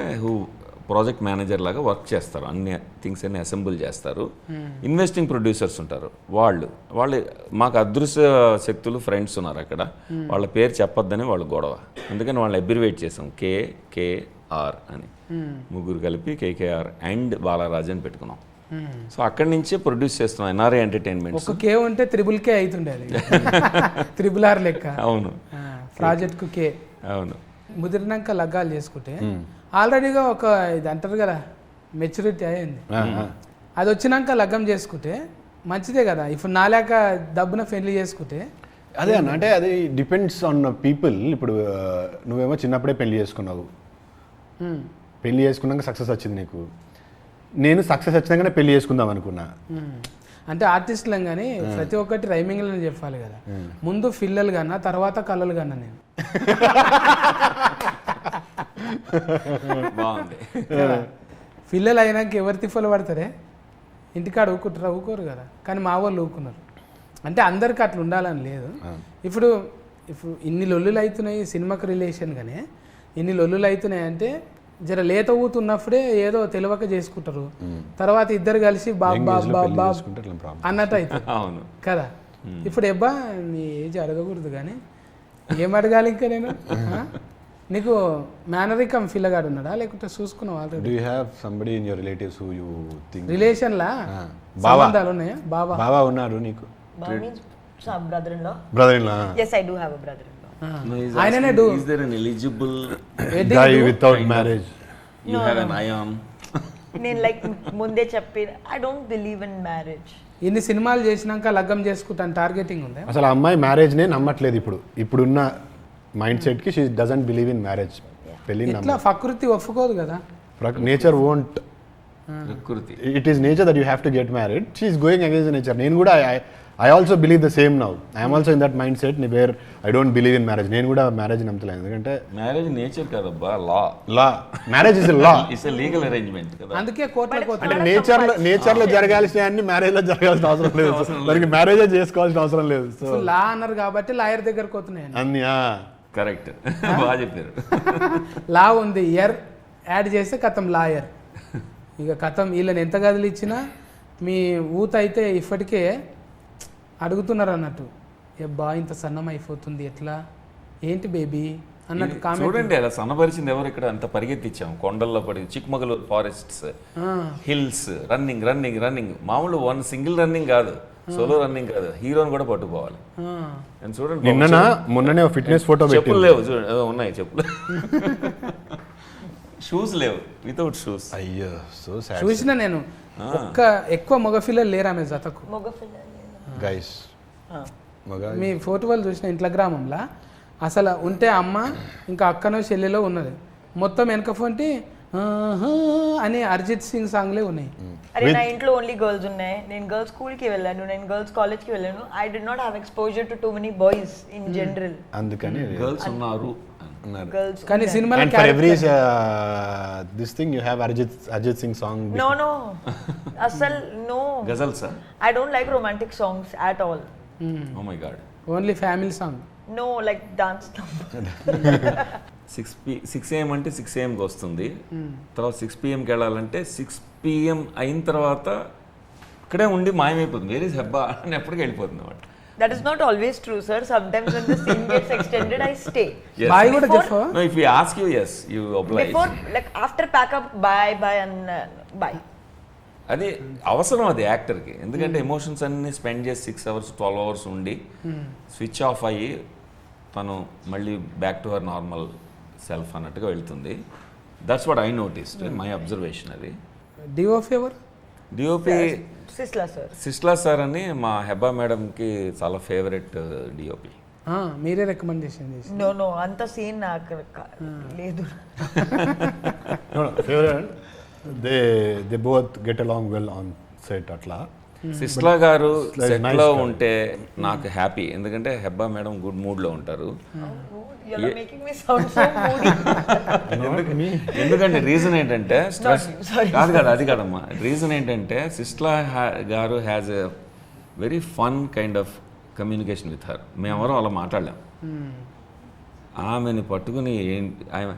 ప్రాజెక్ట్ మేనేజర్ లాగా వర్క్ చేస్తారు, అన్ని థింగ్స్ అన్ని అసెంబుల్ చేస్తారు. ఇన్వెస్టింగ్ ప్రొడ్యూసర్స్ ఉంటారు, వాళ్ళు మాకు అదృశ్య శక్తులు ఫ్రెండ్స్ ఉన్నారు అక్కడ, వాళ్ళ పేరు చెప్పొద్దని వాళ్ళు గొడవ, అందుకని వాళ్ళని అబ్రివేట్ చేసాం KKR అని. ముగ్గురు కలిపి KKR అండ్ బాలరాజ్ అని పెట్టుకున్నాం. సో అక్కడి నుంచే ప్రొడ్యూస్ చేస్తున్నాం ఎన్ఆర్ఐ ఎంటర్టైన్మెంట్స్. ఒక K ఉంటే త్రిబుల్ K అవుతుండే, అది R లెక్క. అవును, ప్రాజెక్ట్కు K. అవును. ముదిరినాక లగ్గాలు చేసుకుంటే ఆల్రెడీగా ఒక ఇది అంటారు కదా మెచ్యూరిటీ అయ్యింది, అది వచ్చినాక లగ్గం చేసుకుంటే మంచిదే కదా. ఇప్పుడు నాలేక డబ్బున పెళ్లి చేసుకుంటే అదే అన్న, అంటే అది డిపెండ్స్ ఆన్ పీపుల్. ఇప్పుడు నువ్వేమో చిన్నప్పుడే పెళ్లి చేసుకున్నావు, పెళ్లి చేసుకున్నాక సక్సెస్ వచ్చింది నీకు. నేను సక్సెస్ వచ్చినాకనే పెళ్లి చేసుకుందాం అనుకున్నా. అంటే ఆర్టిస్టులం కానీ ప్రతి ఒక్కటి రైమింగ్లోనే చెప్పాలి కదా. ముందు ఫిల్లలు కన్నా తర్వాత కళ్ళలు కన్నా నేను. బాగుంది. ఫిల్లలు అయినాక ఎవరు తిప్పలు పడతారే, ఇంటికాడ ఊకుంటారా? ఊకోరు కదా. కానీ మా వాళ్ళు ఊకున్నారు. అంటే అందరికి అట్లా ఉండాలని లేదు. ఇప్పుడు ఇన్ని లొల్లులు అవుతున్నాయి సినిమాకి రిలేషన్ గానే, ఇన్ని లొల్లులు అవుతున్నాయి అంటే జర లేత ఊతున్నప్పుడే ఏదో తెలియక చేసుకుంటారు. తర్వాత ఇద్దరు కలిసి బాబ్ బాబ్ బాబ్ బాబ్ అన్నట్టు అవుతుంది అవును కదా. ఇప్పుడు ఎబ్బా నీ ఏజ్ అడగకూడదు కానీ ఏం అడగాలి ఇంకా నేను. నీకు మేనరికం ఫిల్లగాడు ఉన్నాడా లేకుంటే చూసుకున్నావు already? Do you have somebody in your relatives who you think? రిలేషన్లా బావా సంబంధాలు ఉన్నాయా? బాబా బావా ఉన్నాడు నీకు? Baba means some brother-in-law. Brother-in-law. Yes, I do have a brother-in-law. ఆయననే do Is there an eligible Guy without marriage. you have an eye on? నేను లైక్ ముందే చెప్పి I don't believe in marriage. ఇన్ని సినిమాలు చేసినాక లగ్గం చేసుకుంటాను టార్గెటింగ్ ఉందా? అసలు ఆ అమ్మాయి మ్యారేజ్నే నమ్మట్లేదు ఇప్పుడున్న మైండ్ సెట్కి. She doesn't believe in marriage. పెళ్ళి ఇట్లా ప్రకృతి ఒప్పుకోదు కదా. Nature won't. ప్రకృతి. It is nature that you have to get married. She is going against nature. నేను కూడా I also believe the same now. I'm also in that mind set where I don't believe in marriage. నేను కూడా మ్యారేజ్ నమ్మలేదు. ఎందుకంటే మ్యారేజ్ నేచర్ కాదబ్బా, law marriage is law. It's a legal arrangement కదా. అందుకే కోర్టులకు అంటే పోతాను. నేచర్ లో జరగాల్సిన అన్ని మ్యారేజ్ లో జరగాల్సిన అవసరం లేదు. దానికి మ్యారేజ్ చేసుకోవాల్సిన అవసరం లేదు. సో లా అన్నారు కాబట్టి లాయర్ దగ్గరకు పోతున్నాయి. అన్ని కరెక్ట్. బాగా చెప్పారు. లా ఉంది, ఎర్ యాడ్ చేస్తే కథం లాయర్. ఇక కథం వీళ్ళని ఎంత గదులు ఇచ్చినా మీ ఊత అయితే ఇప్పటికే అడుగుతున్నారు అన్నట్టు. బా ఇంత సన్నం అయిపోతుంది ఎట్లా ఏంటి బేబీ అన్నట్టు కామెంట్. చూడండి అలా సన్నపరిచింది ఎవరు ఇక్కడ. అంత పరిగెత్తిచ్చాం కొండల్లో పడి, Chikmagalur forests, hills, running running running. మామూలు వన్ సింగిల్ రన్నింగ్ కాదు, సోలో రన్నింగ్ కాదు, హీరోని కూడా పట్టుకోవాలి. చూడండి మొన్ననే ఫిట్నెస్ ఫోటో చెప్పులు లేవు, చూడండి ఉన్నాయి చెప్పులు. షూస్ లేవు, వితౌట్ షూస్. అయ్యో సో సాడ్. చూసిన నేను ఎక్కువ మగ పిల్లలు లేరు ఆమె జతకు. గైస్ మీ ఫోటో వాళ్ళు చూసిన ఇంట్లో గ్రామంలో అసలు ఉంటే అమ్మ ఇంకా అక్కనో చెల్లెలో ఉన్నది. మొత్తం వెనక ఫోన్టి అని అరిజిత్ సింగ్ సాంగ్లే ఉన్నాయి. అరే నా ఇంట్లో ఓన్లీ గర్ల్స్ ఉన్నాయి. నేను గర్ల్స్ స్కూల్కి వెళ్ళాను, నేను గర్ల్స్ కాలేజ్కి వెళ్ళాను. I did not have exposure to too many boys in general. అందుకని గర్ల్స్ ఉన్నారు. గర్ల్స్ కానీ సినిమాలో and for every this thing you have Arjit Singh song. No asal no గజల్ sir. I don't like romantic songs at all. Oh my god. Only family song. No, like dance number. 6 AM అంటే 6 AMకి వస్తుంది. తర్వాత 6 PMకి వెళ్ళాలంటే 6 PM అయిన తర్వాత ఇక్కడే ఉండి మాయమైపోతుంది. వేర్ ఇస్ హెబ్బా అని ఎప్పటికీ వెళ్ళిపోతుంది అన్నమాట. That is not always true, sir. Sometimes when the scene gets extended, I stay. Yes. Bye కూడా Before- చెప్పు. No, if we ask you, yes, you oblige. Before, like after pack up, bye and bye. అది అవసరం అది యాక్టర్కి. ఎందుకంటే ఎమోషన్స్ అన్ని స్పెండ్ చేసి 6 hours 12 hours ఉండి స్విచ్ ఆఫ్ అయ్యి తను మళ్ళీ back to her normal self అన్నట్టుగా వెళ్తుంది. That's what I noticed, my observation. అది డిఓఫ్ ఎవరు? DOP Sisla, sir. Sisla sir అని మా హెబ్బా మేడంకి చాలా ఫేవరెట్ డిఓపి. మీరే రికమెండేషన్ చేసి. No, anta scene నాకు లేదు. No, favorite. They both get along well on set atla. Sisla గారు Nice సెట్లో guy. ఉంటే నాకు హ్యాపీ. ఎందుకంటే హెబ్బా మేడం గుడ్ మూడ్లో ఉంటారు. You are making me sound so moody. ఎందుకంటే రీజన్ ఏంటంటే స్ట్రెస్ sorry. కాదు అది కాదమ్మా. రీజన్ ఏంటంటే సిస్లా గారు has a very fun kind of communication with her. మేమెవరూ అలా మాట్లాడలేం. ఆమెని పట్టుకుని ఆమె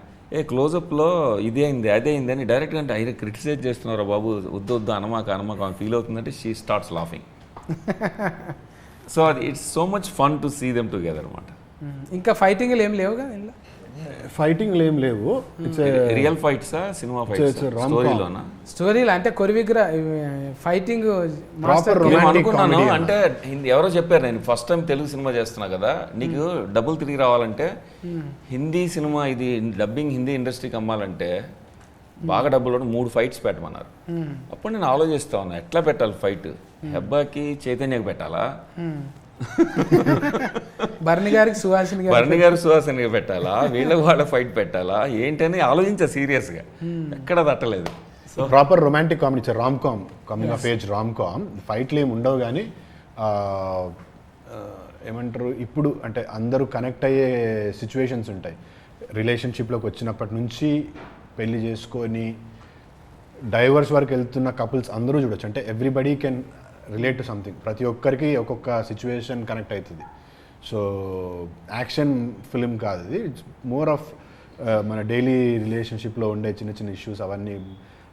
క్లోజప్లో ఇదే అయింది అదే అయింది అని డైరెక్ట్గా అంటే ఆయన క్రిటిసైజ్ చేస్తున్నారు. బాబు వద్దు అనమాక ఆమె ఫీల్ అవుతుందంటే షీ స్టార్ట్స్ లాఫింగ్. సో అది it's so much fun to see them together అనమాట. ఇంకా ఫైటింగ్ ఏం లేవుగా ఇందులో? ఫైటింగ్ ఏం లేవు. ఇట్స్ రియల్ ఫైట్సా సినిమా ఫైట్స్ స్టోరీలోనా? స్టోరీలు అంటే కొరివిగ్రా ఫైటింగ్ Proper నేను romantic అనుకున్నాను comedy అంటే ఎవరో చెప్పారు, నేను ఫస్ట్ టైం తెలుగు సినిమా చేస్తున్నా కదా, నీకు డబ్బులు తిరిగి రావాలంటే హిందీ సినిమా ఇది డబ్బింగ్ హిందీ ఇండస్ట్రీకి అమ్మాలంటే బాగా డబ్బులు 3 ఫైట్స్ పెట్టమన్నారు. అప్పుడు నేను ఆలోచిస్తా ఉన్నా ఎట్లా పెట్టాలి ఫైట్. హెబ్బాకి చైతన్యకి పెట్టాలా, భరణి గారికి సుహాసిని గారు, భరణి గారు సుహాసిని పెట్టాలా, వీళ్ళ ఫైట్ పెట్టాలా ఏంటని ఆలోచించా సీరియస్గా. ఎక్కడ తట్టలేదు. ప్రాపర్ రొమాంటిక్ కామెడీ ఇచ్చారు, rom com, coming of age rom com. ఫైట్లు ఏమి ఉండవు కానీ ఏమంటారు ఇప్పుడు అంటే అందరూ కనెక్ట్ అయ్యే సిచ్యువేషన్స్ ఉంటాయి. రిలేషన్షిప్లోకి వచ్చినప్పటి నుంచి పెళ్లి చేసుకొని డైవర్స్ వరకు వెళ్తున్న కపుల్స్ అందరూ చూడొచ్చు. అంటే everybody can relate to something, ప్రతి ఒక్కరికి ఒక్కొక్క సిచ్యువేషన్ కనెక్ట్ అవుతుంది. సో యాక్షన్ ఫిలిం కాదు ఇది, ఇట్స్ మోర్ ఆఫ్ మన డైలీ రిలేషన్షిప్లో ఉండే చిన్న చిన్న ఇష్యూస్ అవన్నీ,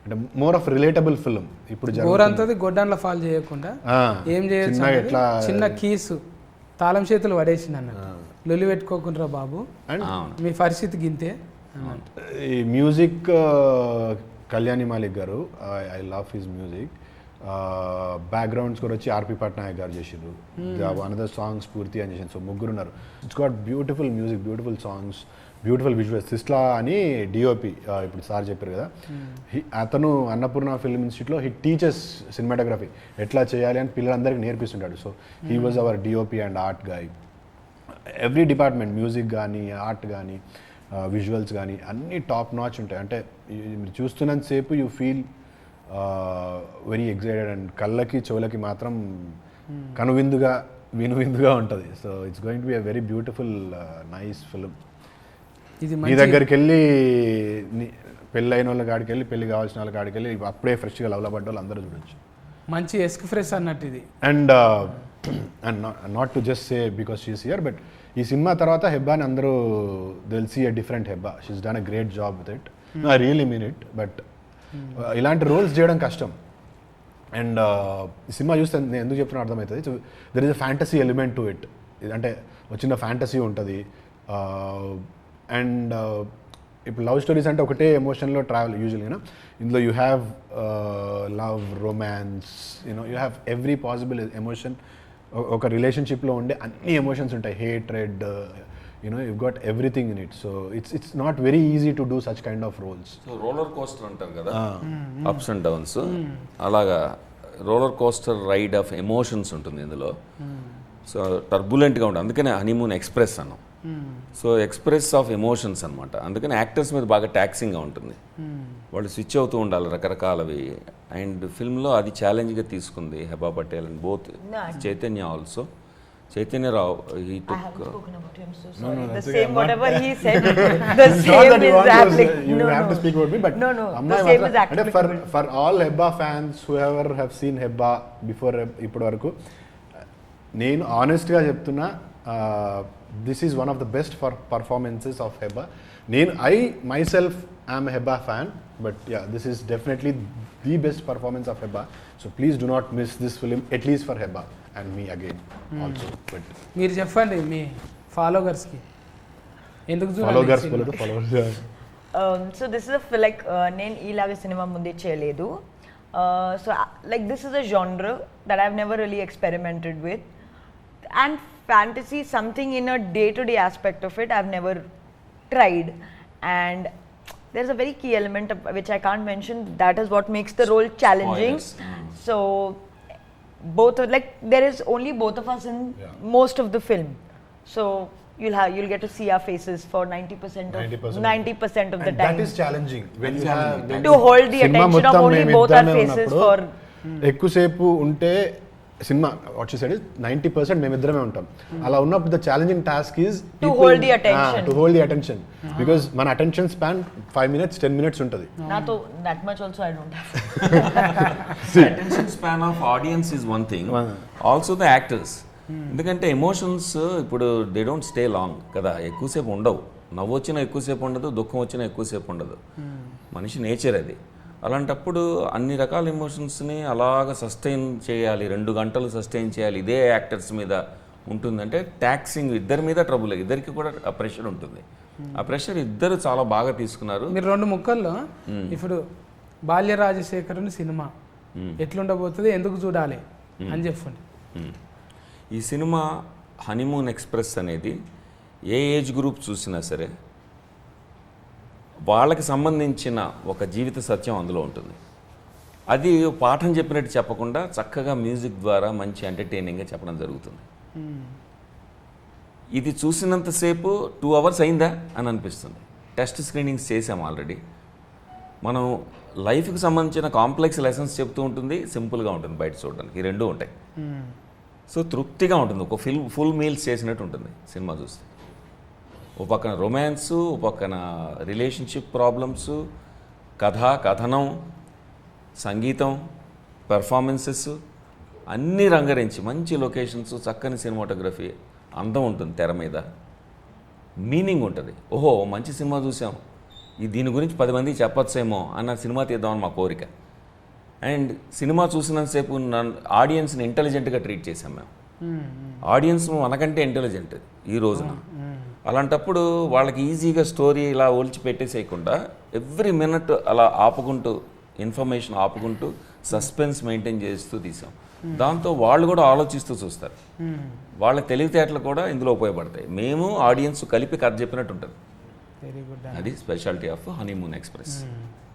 అంటే మోర్ ఆఫ్ రిలేటబుల్ ఫిలిం. ఇప్పుడు ఊరంతది గొడ్డాన్లో ఫాల్ చేయకుండా ఏం చేయొచ్చు చిన్నగా ఎట్లా చిన్న కీసు తాళం చేతులు పడేసింది అన్నట్టు, లొల్లి పెట్టుకోకుండా బాబు మీ పరిస్థితి గింతే అన్నట్టు. ఈ మ్యూజిక్ కళ్యాణి మాలిక్ గారు, I love his music. Background score వచ్చి ఆర్పి పట్నాయక్ గారు చేసిండ్రు. అనదర్ సాంగ్స్ పూర్తి అని చేసింది. సో ముగ్గురు ఉన్నారు. It's got beautiful music, beautiful songs, beautiful visuals. Sisla అని డిఓపి ఇప్పుడు సార్ చెప్పారు కదా, అతను అన్నపూర్ణ ఫిల్మ్ ఇన్స్టిట్యూట్లో హీ టీచర్స్ సినిమాటోగ్రఫీ ఎట్లా చేయాలి అని పిల్లలందరికీ నేర్పిస్తుంటాడు. So he was our DOP and art guy. Every department, music కానీ, ఆర్ట్ కానీ, విజువల్స్ కానీ అన్నీ టాప్ నాచ్ ఉంటాయి. అంటే మీరు చూస్తున్నంతసేపు you feel very excited and కళ్ళకి చెవులకి మాత్రం కనువిందుగా వినువిందుగా ఉంటుంది. So it's going to be a very beautiful nice film. ఇది మీ దగ్గరికి వెళ్ళి పెళ్ళైన వాళ్ళ కాడికి వెళ్ళి, పెళ్లి కావాల్సిన వాళ్ళ కాడికి వెళ్ళి అప్పుడే ఫ్రెష్గా లవ్లో పడ్డ వాళ్ళు అందరూ చూడొచ్చు. మంచి ఎస్క్ ఫ్రెష్ అన్నట్టు ఇది. And not to just say because she's here, but ఈ సినిమా తర్వాత హెబ్బాని అందరూ will see a different Hebah. She's done a great job with it. I really mean it. But ఇలాంటి రోల్స్ చేయడం కష్టం. అండ్ ఈ సినిమా చూస్తే నేను ఎందుకు చెప్తున్నా అర్థమవుతుంది. There is a fantasy element to it. అంటే వచ్చిన ఫ్యాంటసీ ఉంటుంది. అండ్ ఇప్పుడు లవ్ స్టోరీస్ అంటే ఒకటే ఎమోషన్లో ట్రావెల్ యూజువల్గా. ఇందులో you have love, romance, you know you have every possible emotion. ఒక రిలేషన్షిప్లో ఉండే అన్ని ఎమోషన్స్ ఉంటాయి. Hatred, you know you got everything in it. So it's not very easy to do such kind of roles. So roller coaster అంటారు కదా, అప్స్ అండ్ డౌన్స్, అలాగా roller coaster ride of emotions ఉంటుంది ఇందులో. సో టర్బులెంట్గా ఉంటుంది, అందుకనే హనీమూన్ ఎక్స్ప్రెస్ అన్నాం. సో ఎక్స్ప్రెస్ ఆఫ్ ఎమోషన్స్ అనమాట. అందుకని యాక్టర్స్ మీద బాగా ట్యాక్సింగ్గా ఉంటుంది. వాళ్ళు స్విచ్ అవుతూ ఉండాలి రకరకాలవి. అండ్ ఫిల్మ్లో అది ఛాలెంజ్గా తీసుకుంది Heba Patel and both Chaitanya also. Chaitanya Rao, he took The same whatever he said, the same is applicable. You have to speak about me, but no, the same is అంటే for all Hebba fans whoever have seen Hebba before ఇప్పటి వరకు నేను ఆనెస్ట్గా చెప్తున్నా, this is one of the best performances of Hebba. I myself am a Hebba fan, but yeah, this is definitely the best performance of Hebba. So please do not miss this film, at least for Hebba and me again also. But మీరు చెప్పండి మీ ఫాలోవర్స్కి ఎందుకు followers. So this is like నేను ఇలాగ సినిమా ముందే చేయలేదు. So like this is a genre that I've never really experimented with, and fantasy, something in a day-to-day aspect of it, I've never tried. And there's a very key element of, which I can't mention, that is what makes the role challenging. So both are like, there is only both of us in most of the film. So you'll get to see our faces for 90% of the And time. that is challenging when you have To hold the attention of only both our faces for ఎక్కువసేపు ఉంటే cinema what you said is 90% మేమిద్దరమే ఉంటాం. అలా ఉన్నప్పుడు the challenging task is to hold the attention. To hold the attention, because మన అటెన్షన్ స్పాన్ 5 minutes 10 minutes ఉంటుంది. Nato that much also I don't have. Attention span of audience is one thing, also the actors. ఎందుకంటే ఎమోషన్స్ ఇప్పుడు దే డోంట్ స్టే లాంగ్ కదా, ఎక్కువసేపు ఉండవు. నవ్వు వచ్చినా ఎక్కువసేపు ఉండదు, దుఃఖం వచ్చినా ఎక్కువసేపు ఉండదు. మనిషి నేచర్ అది. అలాంటప్పుడు అన్ని రకాల ఎమోషన్స్ని అలాగ సస్టైన్ చేయాలి, 2 గంటలు సస్టైన్ చేయాలి, ఇదే యాక్టర్స్ మీద ఉంటుందంటే ట్యాక్సింగ్ ఇద్దరి మీద ట్రబుల్, ఇద్దరికి కూడా ఆ ప్రెషర్ ఉంటుంది. ఆ ప్రెషర్ ఇద్దరు చాలా బాగా తీసుకున్నారు. మీరు 2 ముక్కల్లో ఇప్పుడు బాల్య రాజశేఖరుని సినిమా ఎట్లుండబోతుంది, ఎందుకు చూడాలి అని చెప్పండి. ఈ సినిమా హనీమూన్ ఎక్స్ప్రెస్ అనేది ఏ ఏజ్ గ్రూప్ చూసినా సరే వాళ్ళకి సంబంధించిన ఒక జీవిత సత్యం అందులో ఉంటుంది. అది పాఠం చెప్పినట్టు చెప్పకుండా చక్కగా మ్యూజిక్ ద్వారా మంచి ఎంటర్టైనింగ్గా చెప్పడం జరుగుతుంది. ఇది చూసినంతసేపు 2 hours అయిందా అని అనిపిస్తుంది. టెస్ట్ స్క్రీనింగ్స్ చేసాము ఆల్రెడీ. మనం లైఫ్కి సంబంధించిన కాంప్లెక్స్ లెసన్స్ చెప్తూ ఉంటుంది, సింపుల్గా ఉంటుంది బయట చూడడానికి, ఈ రెండూ ఉంటాయి. సో తృప్తిగా ఉంటుంది, ఒక ఫుల్ మీల్స్ చేసినట్టు ఉంటుంది సినిమా చూస్తే. ఓ పక్కన రొమాన్స్, ఓ పక్కన రిలేషన్షిప్ ప్రాబ్లమ్స్, కథనం, సంగీతం, పెర్ఫార్మెన్సెస్ అన్నీ రంగరించి మంచి లొకేషన్స్, చక్కని సినిమాటోగ్రఫీ, అందం ఉంటుంది తెర మీద, మీనింగ్ ఉంటుంది. ఓహో మంచి సినిమా చూసాం, దీని గురించి 10 మందికి చెప్పొచ్చేమో అన్న సినిమా తీద్దామని మా కోరిక. అండ్ సినిమా చూసినంతసేపు ఆడియన్స్ని ఇంటెలిజెంట్గా ట్రీట్ చేసాం మేము. ఆడియన్స్ మనకంటే ఇంటెలిజెంట్ ఈ రోజున. అలాంటప్పుడు వాళ్ళకి ఈజీగా స్టోరీ ఇలా ఒలిచి పెట్టేసేయకుండా ఎవ్రీ మినిట్ అలా ఆపుకుంటూ, ఇన్ఫర్మేషన్ ఆపుకుంటూ, సస్పెన్స్ మెయింటైన్ చేస్తూ తీసాం. దాంతో వాళ్ళు కూడా ఆలోచిస్తూ చూస్తారు. వాళ్ళ తెలివితేటలు కూడా ఇందులో ఉపయోగపడతాయి. మేము ఆడియన్స్ కలిపి కథ చెప్పినట్టు ఉంటుంది. Very good. అది speciality of honeymoon express.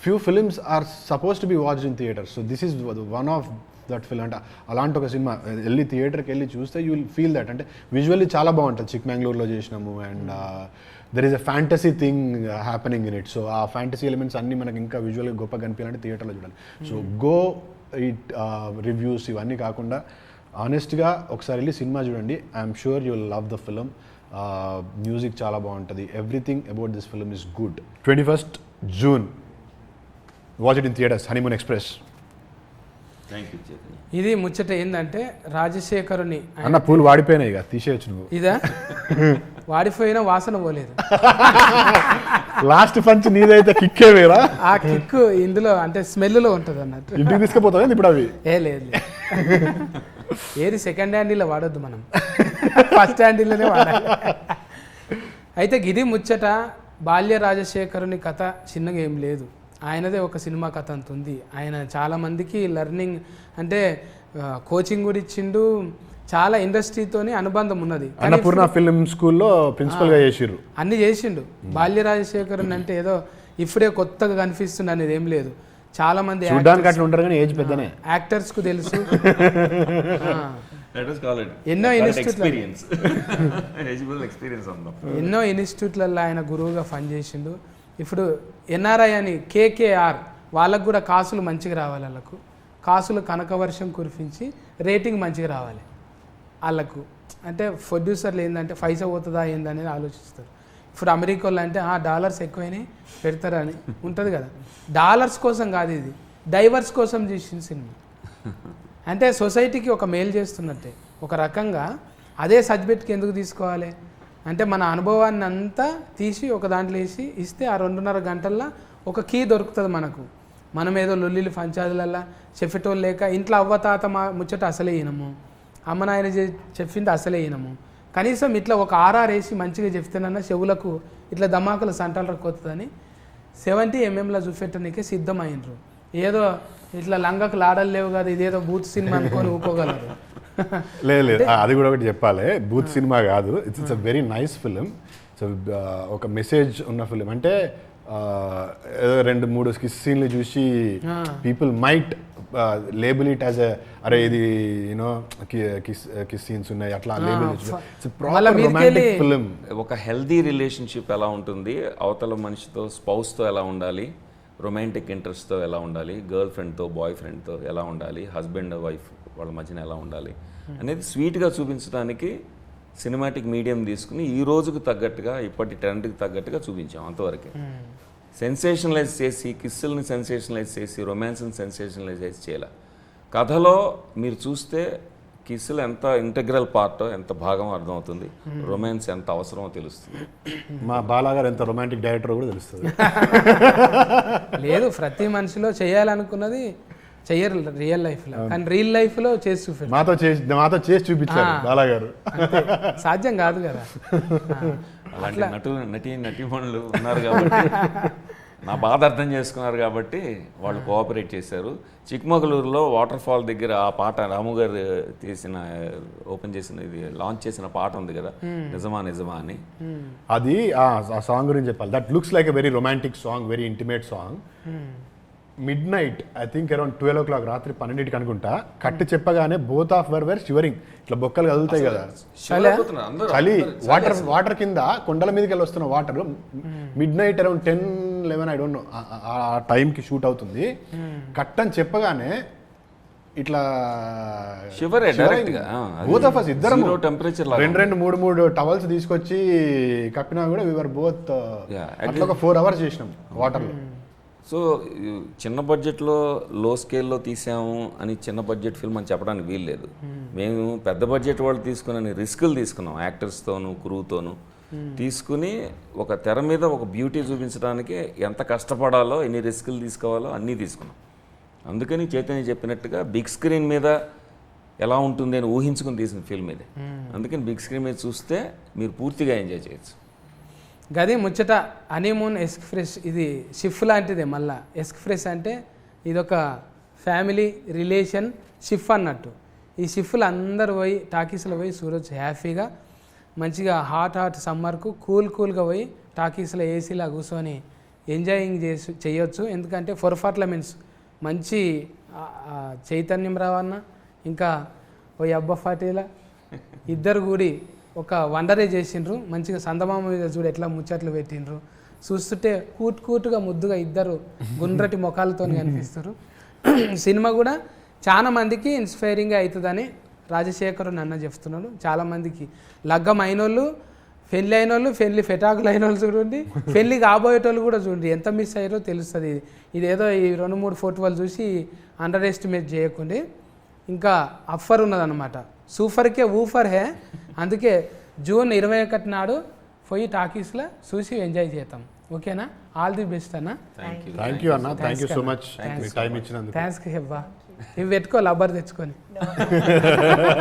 Few films are supposed to be watched in theaters, so this is one of that film. అంటే అలాంటి ఒక సినిమా వెళ్ళి థియేటర్కి వెళ్ళి చూస్తే యూ విల్ ఫీల్ దట్. అంటే విజువల్లీ చాలా బాగుంటుంది. చిక్మంగళూరులో చేసినాము and there is a fantasy thing happening in it. So ఆ ఫ్యాంటసీ ఎలిమెంట్స్ అన్నీ మనకి ఇంకా విజువల్గా గొప్ప కనిపించాలంటే థియేటర్లో చూడాలి. సో గో ఇట్ రివ్యూస్ ఇవన్నీ కాకుండా ఆనెస్ట్గా ఒకసారి వెళ్ళి సినిమా చూడండి. I'm sure you will love the film. Music చాలా బాగుంటుంది. Everything about this film is good. 21st June watch it in theatres, honeymoon express. Thank you Chaitanya. ఇది ముచ్చట ఏంటంటే రాజశేఖరుని అన్న పూలు వాడిపోయినాయి ఇక తీసేయచ్చు నువ్వు. ఇదా వాడిపోయిన వాసన పోలేదు. లాస్ట్ పంచ్ నీదైతే కిక్కే వేరా. ఆ కిక్ ఇందులో అంటే స్మెల్లో ఉంటుంది అన్నట్టు. ఇంటికి తీసుకుపోతావా ఇప్పుడు అవి? లేదు ఏది సెకండ్ హ్యాండిల్లో వాడొద్దు, మనం ఫస్ట్ హ్యాండిల్లోనే వాడాలి. అయితే గిది ముచ్చట. బాల్య రాజశేఖరుని కథ చిన్నగా ఏం లేదు, ఆయనదే ఒక సినిమా కథ అంత ఉంది. ఆయన చాలామందికి లెర్నింగ్ అంటే కోచింగ్ కూడా ఇచ్చిండు, చాలా ఇండస్ట్రీతోని అనుబంధం ఉన్నది. అన్నపూర్ణ ఫిల్మ్ స్కూల్లో ప్రిన్సిపల్గా చేసిర్రు, అన్ని చేసిండు. బాల్య రాజశేఖరుని అంటే ఏదో ఇప్పుడే కొత్తగా కనిపిస్తుంది అనేది ఏం లేదు. చాలా మంది చూడడానికి అట్లా ఉంటారు కానీ ఏజ్ పెద్దనే. యాక్టర్స్ కు తెలుసు. ఎన్నో ఇన్స్టిట్యూట్లలో ఆయన గురువుగా పనిచేసిండు. ఇప్పుడు ఎన్ఆర్ఐ అని కేకేఆర్ వాళ్ళకు కూడా కాసులు మంచిగా రావాలి. వాళ్ళకు కాసులు కనకవర్షం కురిపించి రేటింగ్ మంచిగా రావాలి వాళ్ళకు. అంటే ప్రొడ్యూసర్లు ఏంటంటే పైసా పోతుందా ఏందనేది ఆలోచిస్తారు. ఇప్పుడు అమెరికాలో అంటే డాలర్స్ ఎక్కువైనాయి పెడతారని ఉంటుంది కదా. డాలర్స్ కోసం కాదు, ఇది డైవర్స్ కోసం చేసిన సినిమా. అంటే సొసైటీకి ఒక మేలు చేస్తున్నట్టే. ఒక రకంగా అదే సబ్జెక్ట్కి ఎందుకు తీసుకోవాలి అంటే మన అనుభవాన్ని అంతా తీసి ఒక దాంట్లో వేసి ఇస్తే ఆ 2.5 గంటల్లో ఒక కీ దొరుకుతుంది మనకు. మనం ఏదో లొల్లిలు పంచాదులల్లా చెప్పేటోళ్ళు లేక ఇంట్లో అవ్వతాత ముచ్చట అసలే వినము, అమ్మ నాయన చెప్పింది అసలే వినము. కనీసం ఇట్లా ఒక ఆర్ఆర్ వేసి మంచిగా చెప్తేనన్నా చెవులకు ఇట్లా దమాకుల సంటలు రక్కొస్తుందని 70 mm చూపెట్టడానికే సిద్ధమైనరు. ఏదో ఇట్లా లంగకు లాడలు లేవు కదా, ఇదేదో బూత్ సినిమా అనుకొని ఊకోగలరు. లేదు అది కూడా ఒకటి చెప్పాలి, బూత్ సినిమా కాదు. It's a very nice film. So ఒక మెసేజ్ ఉన్న ఫిలిం. అంటే ఏదో 2-3 సీన్లు చూసి people might label it as అరే ఇది యూనో కిస్ సీన్స్ ఉన్నాయి అట్లా లేబుల్ ఫిలిం. ఒక హెల్దీ రిలేషన్షిప్ ఎలా ఉంటుంది, అవతల మనిషితో స్పౌస్తో ఎలా ఉండాలి, రొమాంటిక్ ఇంట్రెస్ట్తో ఎలా ఉండాలి, గర్ల్ ఫ్రెండ్తో బాయ్ ఫ్రెండ్తో ఎలా ఉండాలి, హస్బెండ్ వైఫ్ వాళ్ళ మధ్యన ఎలా ఉండాలి అనేది స్వీట్గా చూపించడానికి సినిమాటిక్ మీడియం తీసుకుని ఈ రోజుకు తగ్గట్టుగా ఇప్పటి ట్రెండ్కి తగ్గట్టుగా చూపించాం. అంతవరకే సెన్సేషనలైజ్ చేసి కిస్సుల్ని సెన్సేషనలైజ్ చేసి రొమాన్స్ని సెన్సేషనలైజ్ చేయాల. కథలో మీరు చూస్తే కిస్సులు ఎంత ఇంటగ్రల్ పార్టో, ఎంత భాగం అర్థమవుతుంది, రొమాన్స్ ఎంత అవసరమో తెలుస్తుంది. మా బాలాగారు ఎంత రొమాంటిక్ డైరెక్టర్ కూడా తెలుస్తుంది. లేదు ప్రతి మనిషిలో చేయాలనుకున్నది చెయ్యరు రియల్ లైఫ్లో, కానీ రియల్ లైఫ్లో చేసి చూపించారు. మాతో చేసి చూపించారు బాలాగారు. సాధ్యం కాదు కదా. అలాంటి నటీమణులు ఉన్నారు కాబట్టి నా బాధ అర్థం చేసుకున్నారు కాబట్టి వాళ్ళు కోఆపరేట్ చేశారు. చిక్మగళూరులో వాటర్ ఫాల్ దగ్గర ఆ పాట రాము గారు ఓపెన్ చేసిన ఇది లాంచ్ చేసిన పాట ఉంది కదా, నిజమా నిజమా అని. అది ఆ సాంగ్ గురించి చెప్పాలి. That looks like a very romantic song, very intimate song. midnight, I think around 12 o'clock, రాత్రి 12కి అనుకుంటా, కట్టి చెప్పగానే బోత్ ఆఫ్ వర్ షివరింగ్, ఇట్లా బొక్కలు కదులుతాయి కదా, చలి, వాటర్ కింద కొండల మీదకి వెళ్ళి వస్తున్న water, mid night around 10 11 I don't no ఆ టైంకి షూట్ అవుతుంది. కట్ అని చెప్పగానే ఇట్లా Shiver ఏ direct గా. బోత్ ఆఫ్ us ఇద్దరం Zero temperature లాగా రెండు మూడు టవల్స్ తీసుకొచ్చి కప్పినా కూడా వీఆర్ బోత్ Yeah, అట్లా ఒక 4 hours చేసినాం వాటర్లో. సో చిన్న బడ్జెట్లో లో స్కేల్లో తీసాము అని చిన్న బడ్జెట్ ఫిల్మ్ అని చెప్పడానికి వీలు లేదు. మేము పెద్ద బడ్జెట్ వాళ్ళు తీసుకుని రిస్కులు తీసుకున్నాం, యాక్టర్స్తోనూ క్రూతోనూ తీసుకుని ఒక తెర మీద ఒక బ్యూటీ చూపించడానికి ఎంత కష్టపడాలో, ఎన్ని రిస్కులు తీసుకోవాలో అన్నీ తీసుకున్నాం. అందుకని చైతన్య చెప్పినట్టుగా బిగ్ స్క్రీన్ మీద ఎలా ఉంటుంది అని ఊహించుకుని తీసిన ఫిల్మ్ ఇది. అందుకని బిగ్ స్క్రీన్ మీద చూస్తే మీరు పూర్తిగా ఎంజాయ్ చేయొచ్చు. గది ముచ్చట హనీమూన్ ఎక్స్ప్రెస్ ఇది షిఫ్ లాంటిదే. మళ్ళా ఎక్స్ప్రెస్ అంటే ఇదొక ఫ్యామిలీ రిలేషన్ షిఫ్ అన్నట్టు. ఈ షిఫ్లు అందరు పోయి టాకీస్లో పోయి చూడొచ్చు హ్యాపీగా, మంచిగా హాట్ సమ్మర్కు కూల్గా పోయి టాకీస్లో ఏసీలా కూర్చొని ఎంజాయింగ్ చేయొచ్చు. ఎందుకంటే పర్ఫార్మెన్స్ మంచి చైతన్యం రావన్న ఇంకా ఓ అబ్బా ఫాటీలా ఇద్దరు కూడి ఒక వండరే చేసిండ్రు. మంచిగా సందమామ మీద చూడు ఎట్లా ముచ్చట్లు పెట్టిండ్రు. చూస్తుంటే కూటుగా ముద్దుగా ఇద్దరు గుండ్రటి ముఖాలతో కనిపిస్తారు. సినిమా కూడా చాలా మందికి ఇన్స్పైరింగ్గా అవుతుందని రాజశేఖర్ నన్న చెప్తున్నాడు. చాలామందికి లగ్గం అయినోళ్ళు, పెళ్ళి అయినోళ్ళు, పెళ్ళి ఫెటాకులు అయిన వాళ్ళు చూడండి, పెళ్ళి కాబోయేటోళ్ళు కూడా చూడండి ఎంత మిస్ అయ్యారో తెలుస్తుంది. ఇదేదో ఈ 2-3 ఫోటోలు చూసి అండర్ ఎస్టిమేట్ చేయకండి. ఇంకా ఆఫర్ ఉన్నదన్నమాట, సూపర్కే ఊఫర్ హే. అందుకే జూన్ 21 నాడు పోయి టాకీస్లో చూసి ఎంజాయ్ చేద్దాం. ఓకేనా? ఆల్ ది బెస్ట్ అన్న. థ్యాంక్ యూ అన్న, thank you so much time ఇచ్చినందుకు. థ్యాంక్స్ హెబ్బా. ఇవి పెట్టుకో లబ్బర్ తెచ్చుకొని.